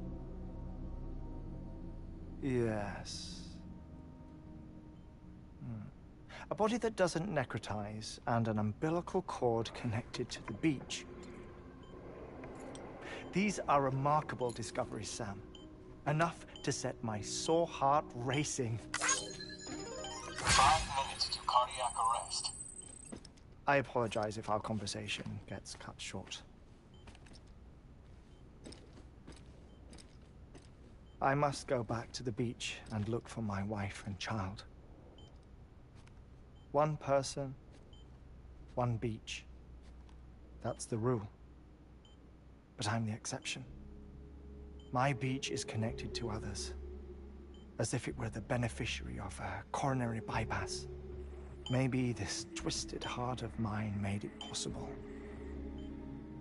[SPEAKER 6] Yes. A body that doesn't necrotize and an umbilical cord connected to the beach. These are remarkable discoveries, Sam. Enough to set my sore heart racing.
[SPEAKER 12] 5 minutes to cardiac arrest.
[SPEAKER 6] I apologize if our conversation gets cut short. I must go back to the beach and look for my wife and child. One person, one beach. That's the rule. But I'm the exception. My beach is connected to others, as if it were the beneficiary of a coronary bypass. Maybe this twisted heart of mine made it possible.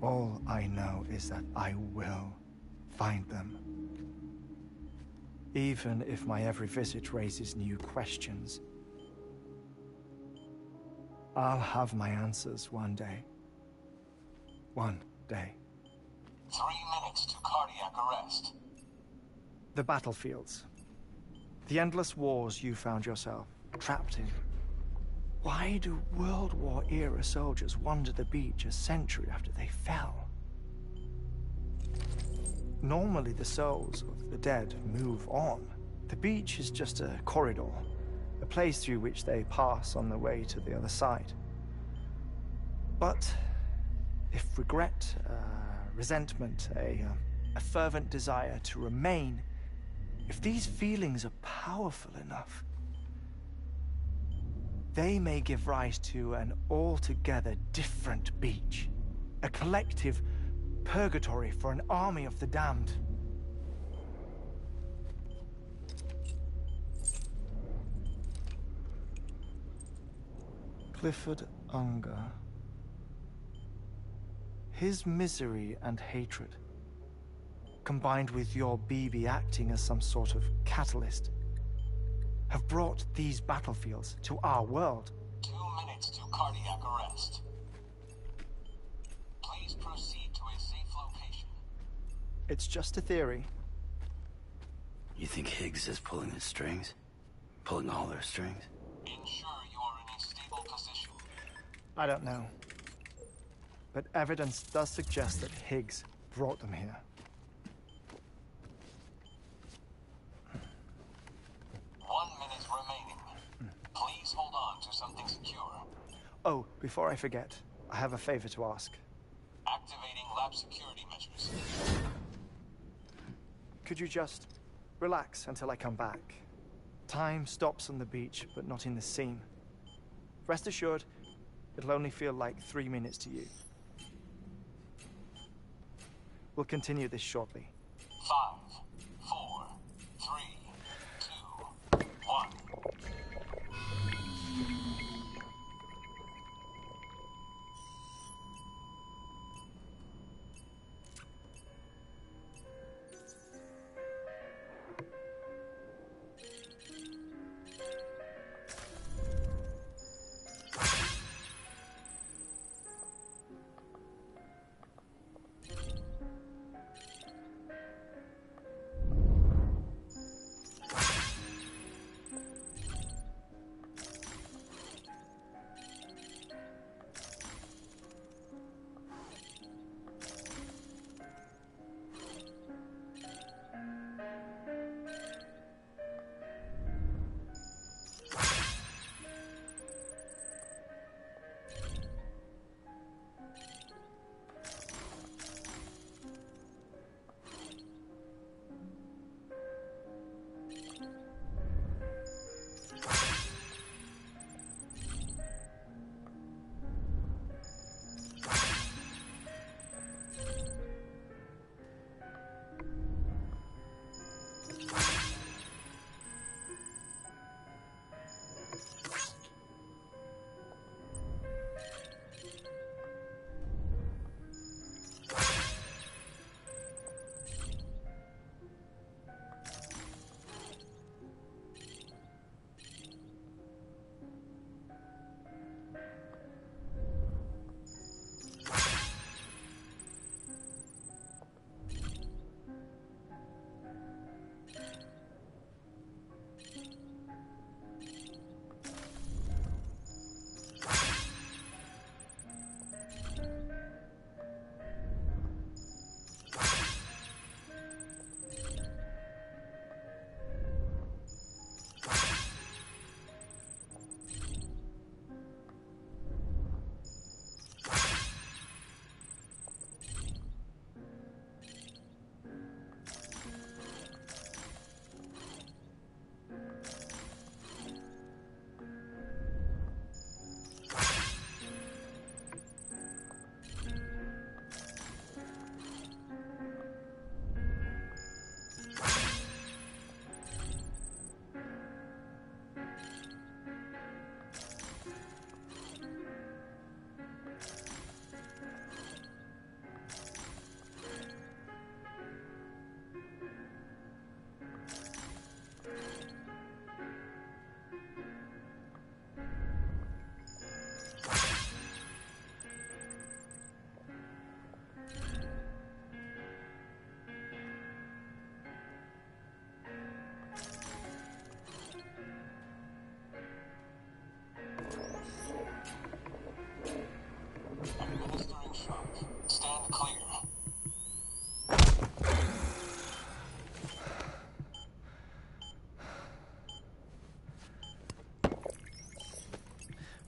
[SPEAKER 6] All I know is that I will find them. Even if my every visit raises new questions, I'll have my answers one day. One day.
[SPEAKER 12] 3 minutes to cardiac arrest.
[SPEAKER 6] The battlefields. The endless wars you found yourself trapped in. Why do World War-era soldiers wander the beach a century after they fell? Normally the souls of the dead move on. The beach is just a corridor, a place through which they pass on the way to the other side. But if regret, resentment, a fervent desire to remain, if these feelings are powerful enough, they may give rise to an altogether different beach, a collective purgatory for an army of the damned. Clifford Unger. His misery and hatred, combined with your BB acting as some sort of catalyst, have brought these battlefields to our world.
[SPEAKER 12] 2 minutes to cardiac arrest. Please proceed to a safe location.
[SPEAKER 6] It's just a theory.
[SPEAKER 4] You think Higgs is pulling his strings? Pulling all their strings?
[SPEAKER 12] Ensure you are in a stable position.
[SPEAKER 6] I don't know. But evidence does suggest that Higgs brought them here.
[SPEAKER 12] 1 minute remaining. Please hold on to something secure.
[SPEAKER 6] Oh, before I forget, I have a favor to ask.
[SPEAKER 12] Activating lab security measures.
[SPEAKER 6] Could you just relax until I come back? Time stops on the beach, but not in the scene. Rest assured, it'll only feel like 3 minutes to you. We'll continue this shortly.
[SPEAKER 12] 5, 4, 3, 2, 1.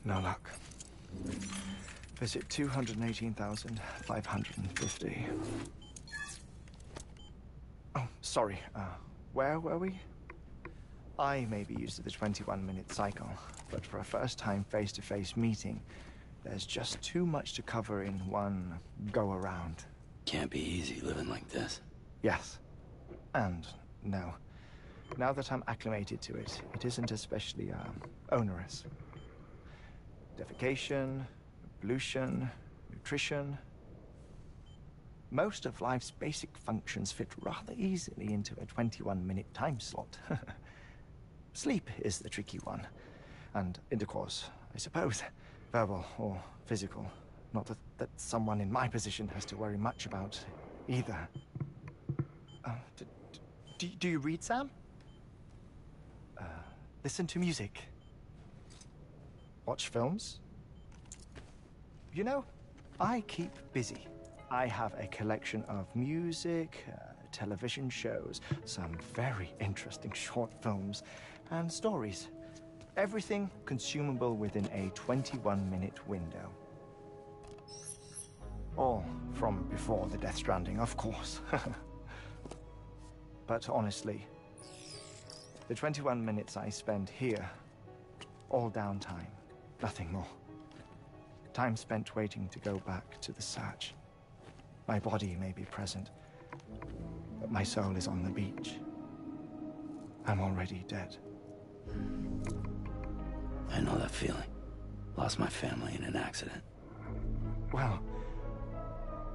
[SPEAKER 6] No luck. Visit 218,550. Oh, sorry. Where were we? I may be used to the 21-minute cycle, but for a first-time face-to-face meeting, there's just too much to cover in one go-around.
[SPEAKER 4] Can't be easy living like this.
[SPEAKER 6] Yes. And no. Now that I'm acclimated to it, it isn't especially, onerous. Defecation, pollution, nutrition. Most of life's basic functions fit rather easily into a 21-minute time slot. Sleep is the tricky one. And intercourse, I suppose. Verbal or physical. Not that someone in my position has to worry much about either. Do you read, Sam? Listen to music. Watch films? You know, I keep busy. I have a collection of music, television shows, some very interesting short films, and stories. Everything consumable within a 21-minute window. All from before the Death Stranding, of course. But honestly, the 21 minutes I spend here, all downtime, nothing more. Time spent waiting to go back to the search. My body may be present, but my soul is on the beach. I'm already dead.
[SPEAKER 4] I know that feeling. Lost my family in an accident.
[SPEAKER 6] Well,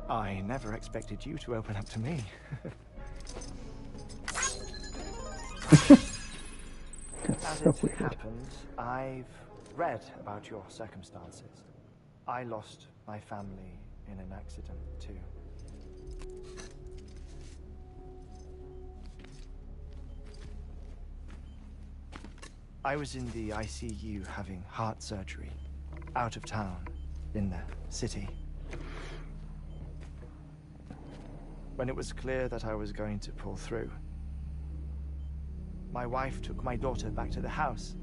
[SPEAKER 6] I never expected you to open up to me. As it happens, I've read about your circumstances. I lost my family in an accident, too. I was in the ICU having heart surgery, out of town, in the city. When it was clear that I was going to pull through, my wife took my daughter back to the house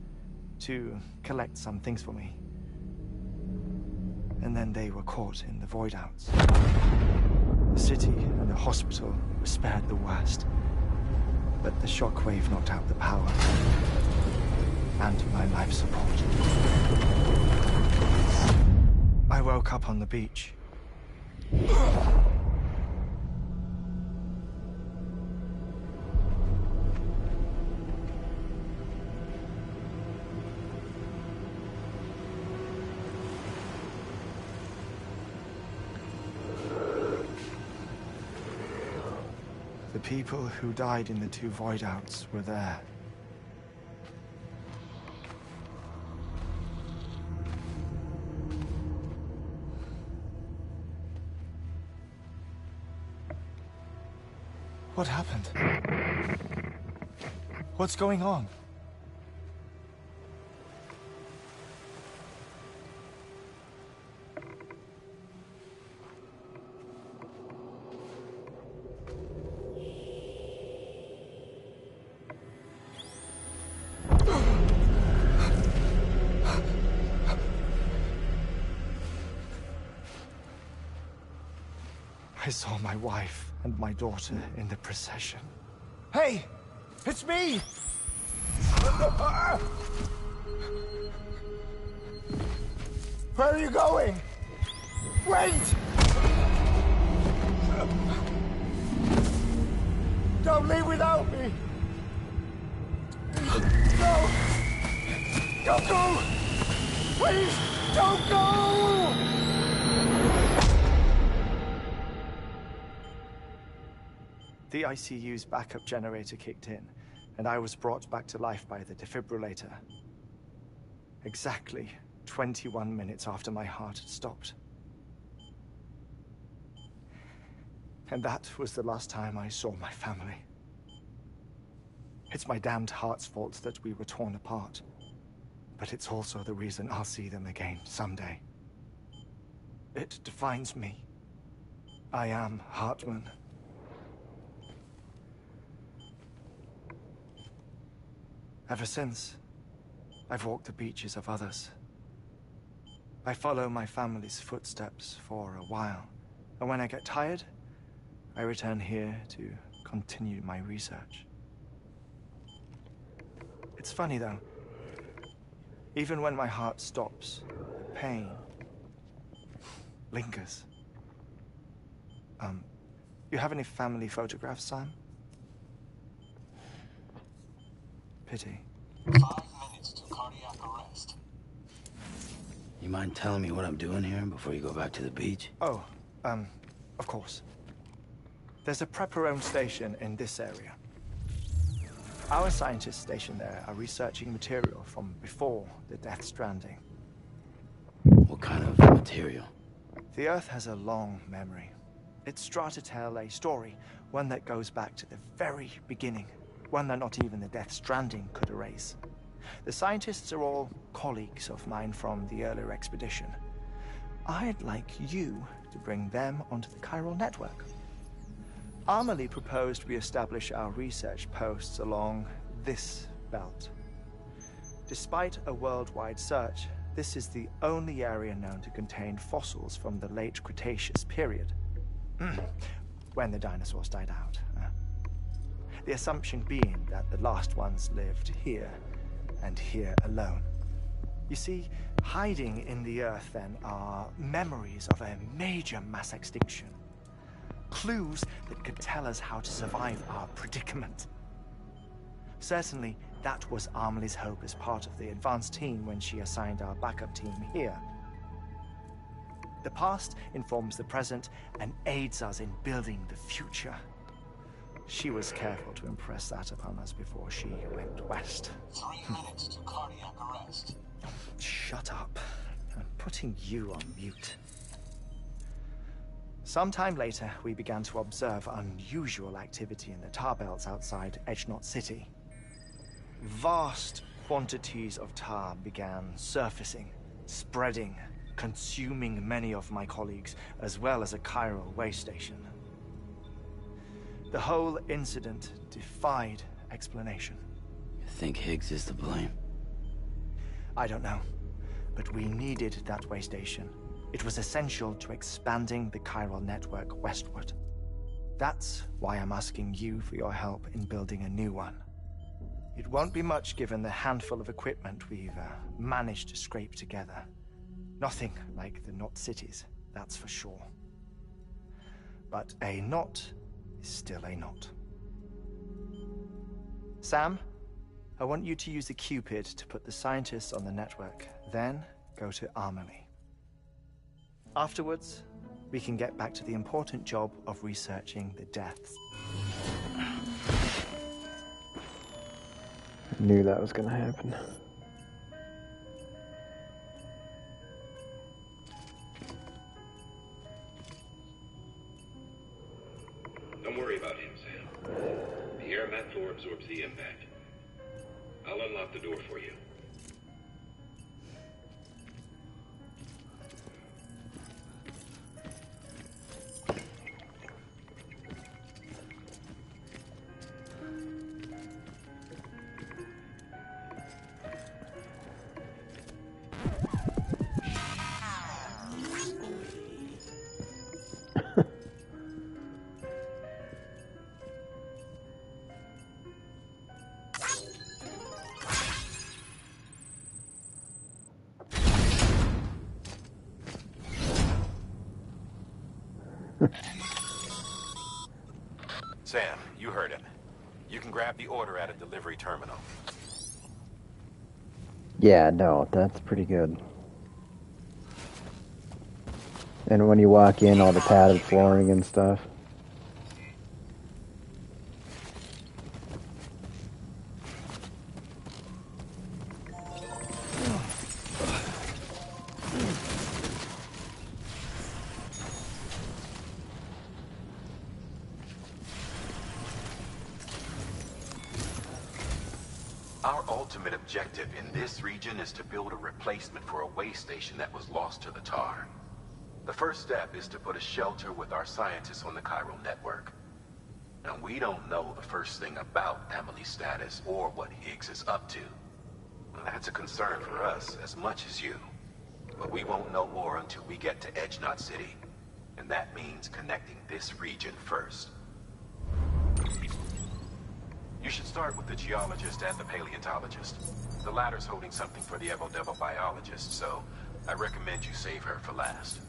[SPEAKER 6] to collect some things for me. And then they were caught in the void outs. The city and the hospital were spared the worst, but the shockwave knocked out the power and my life support. I woke up on the beach. The people who died in the two void outs were there. What happened? What's going on? I saw my wife and my daughter in the procession. Hey! It's me! Where are you going? Wait! Don't leave without me! No! Don't go! Please, don't go! The ICU's backup generator kicked in, and I was brought back to life by the defibrillator. Exactly 21 minutes after my heart had stopped. And that was the last time I saw my family. It's my damned heart's fault that we were torn apart, but it's also the reason I'll see them again someday. It defines me. I am Hartman. Ever since, I've walked the beaches of others, I follow my family's footsteps for a while, and when I get tired, I return here to continue my research. It's funny though. Even when my heart stops, the pain lingers. You have any family photographs, Sam? Pity.
[SPEAKER 12] 5 minutes to cardiac arrest.
[SPEAKER 4] You mind telling me what I'm doing here before you go back to the beach?
[SPEAKER 6] Oh, of course. There's a prep-your-own station in this area. Our scientists stationed there are researching material from before the Death Stranding.
[SPEAKER 4] What kind of material?
[SPEAKER 6] The Earth has a long memory. It's trying to tell a story, one that goes back to the very beginning, one that not even the Death Stranding could erase. The scientists are all colleagues of mine from the earlier expedition. I'd like you to bring them onto the chiral network. Amelie proposed we establish our research posts along this belt. Despite a worldwide search, this is the only area known to contain fossils from the late Cretaceous period, when the dinosaurs died out. The assumption being that the last ones lived here, and here alone. You see, hiding in the Earth then are memories of a major mass extinction. Clues that could tell us how to survive our predicament. Certainly, that was Amelie's hope as part of the advanced team when she assigned our backup team here. The past informs the present and aids us in building the future. She was careful to impress that upon us before she went west.
[SPEAKER 12] 3 minutes to cardiac arrest.
[SPEAKER 6] Shut up. I'm putting you on mute. Sometime later, we began to observe unusual activity in the tar belts outside Edgenot City. Vast quantities of tar began surfacing, spreading, consuming many of my colleagues, as well as a chiral way station. The whole incident defied explanation.
[SPEAKER 4] You think Higgs is to blame?
[SPEAKER 6] I don't know, but we needed that way station. It was essential to expanding the chiral network westward. That's why I'm asking you for your help in building a new one. It won't be much given the handful of equipment we've managed to scrape together. Nothing like the knot cities, that's for sure. But a knot is still a knot. Sam, I want you to use the Cupid to put the scientists on the network, then go to Amelie. Afterwards, we can get back to the important job of researching the deaths.
[SPEAKER 8] I knew that was gonna happen.
[SPEAKER 13] Don't worry about him, Sam. The air mat floor absorbs the impact. I'll unlock the door for you.
[SPEAKER 5] Sam, you heard him. You can grab the order at a delivery terminal.
[SPEAKER 8] Yeah, no, that's pretty good. And when you walk in, all the padded flooring and stuff.
[SPEAKER 5] Our ultimate objective in this region is to build a replacement for a way station that was lost to the tar. The first step is to put a shelter with our scientists on the chiral network. Now, we don't know the first thing about Amelie's status or what Higgs is up to. Well, that's a concern for us as much as you. But we won't know more until we get to Edge Knot City. And that means connecting this region first. You should start with the geologist and the paleontologist. The latter's holding something for the Evo biologist, so I recommend you save her for last.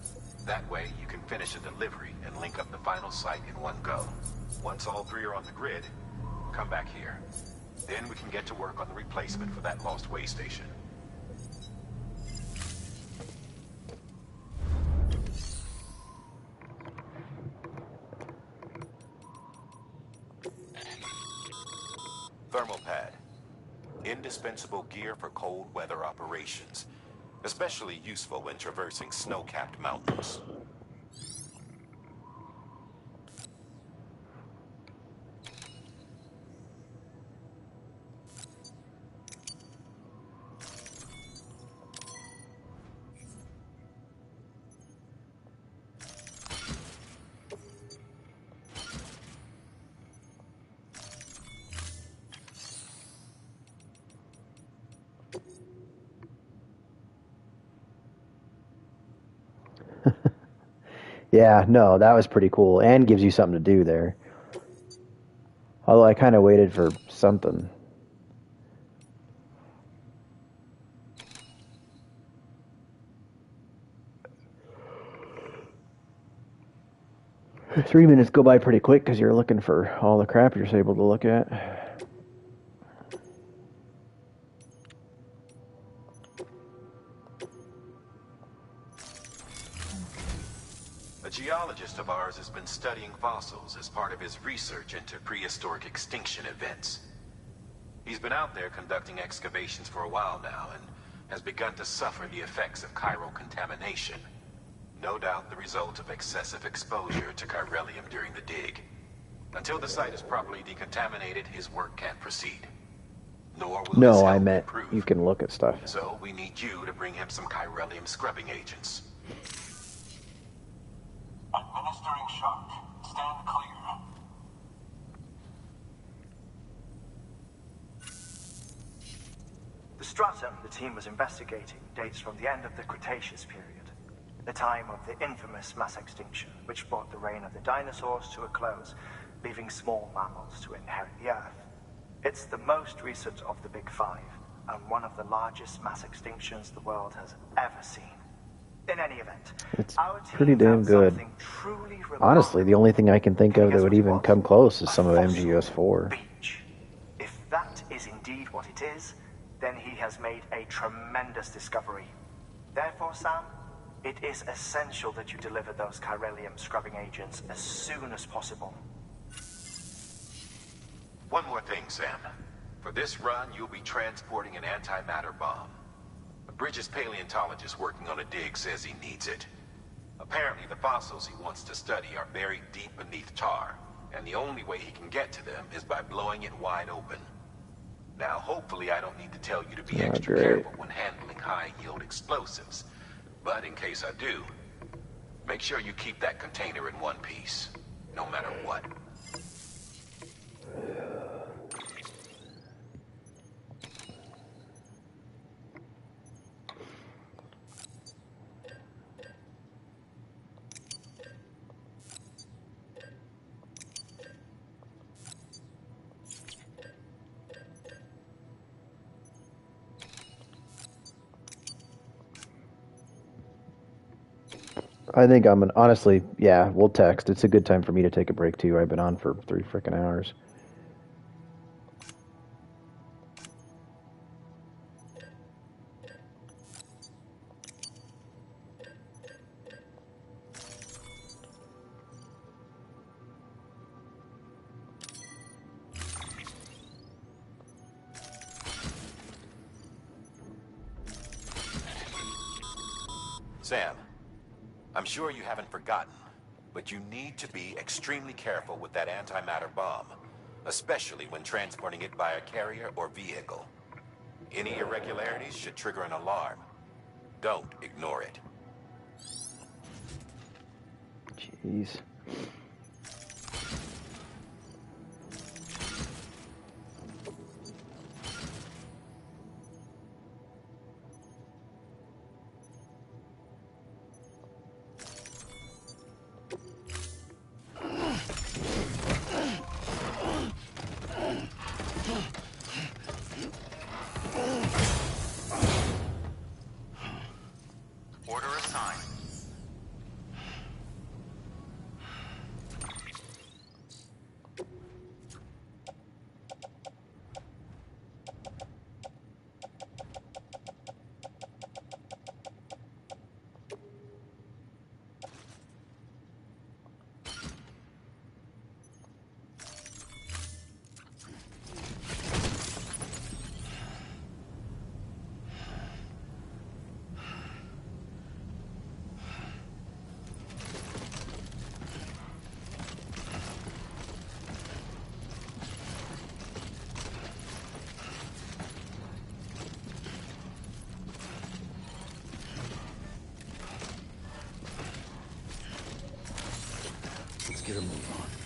[SPEAKER 5] That way, you can finish a delivery and link up the final site in one go. Once all three are on the grid, come back here. Then we can get to work on the replacement for that lost way station. Thermal pad. Indispensable gear for cold weather operations. Especially useful when traversing snow-capped mountains.
[SPEAKER 8] Yeah, no, that was pretty cool, and gives you something to do there. Although I kind of waited for something. Three minutes go by pretty quick because you're looking for all the crap you're able to look at.
[SPEAKER 5] A geologist of ours has been studying fossils as part of his research into prehistoric extinction events. He's been out there conducting excavations for a while now and has begun to suffer the effects of chiral contamination. No doubt the result of excessive exposure to chiralium during the dig. Until the site is properly decontaminated, his work can't proceed. Nor will his
[SPEAKER 8] No,
[SPEAKER 5] health
[SPEAKER 8] I meant
[SPEAKER 5] improve.
[SPEAKER 8] you can look at stuff.
[SPEAKER 5] So we need you to bring him some chiralium scrubbing agents.
[SPEAKER 12] Administering shock. Stand clear.
[SPEAKER 6] The stratum the team was investigating dates from the end of the Cretaceous period, the time of the infamous mass extinction, which brought the reign of the dinosaurs to a close, leaving small mammals to inherit the Earth. It's the most recent of the Big Five, and one of the largest mass extinctions the world has ever seen. In any event,
[SPEAKER 8] It's
[SPEAKER 6] our team
[SPEAKER 8] pretty damn
[SPEAKER 6] found
[SPEAKER 8] good.
[SPEAKER 6] something truly remarkable.
[SPEAKER 8] Honestly, the only thing I can think of
[SPEAKER 6] Can you
[SPEAKER 8] that would
[SPEAKER 6] guess what
[SPEAKER 8] even
[SPEAKER 6] it was?
[SPEAKER 8] come close is some of
[SPEAKER 6] A fossil
[SPEAKER 8] MGS4.
[SPEAKER 6] beach. If that is indeed what it is, then he has made a tremendous discovery. Therefore, Sam, it is essential that you deliver those chiralium scrubbing agents as soon as possible.
[SPEAKER 5] One more thing, Sam. For this run, you'll be transporting an antimatter bomb. A Bridges paleontologist working on a dig says he needs it. Apparently, the fossils he wants to study are buried deep beneath tar, and the only way he can get to them is by blowing it wide open. Now, hopefully I don't need to tell you to be extra
[SPEAKER 8] great.
[SPEAKER 5] careful when handling high-yield explosives. But in case I do, make sure you keep that container in one piece, no matter what.
[SPEAKER 8] I think honestly, yeah, we'll text. It's a good time for me to take a break too. I've been on for 3 freaking hours.
[SPEAKER 5] Sam, I'm sure you haven't forgotten, but you need to be extremely careful with that antimatter bomb, especially when transporting it by a carrier or vehicle. Any irregularities should trigger an alarm. Don't ignore it.
[SPEAKER 8] Jeez.
[SPEAKER 2] sign.
[SPEAKER 4] Let's get a move on.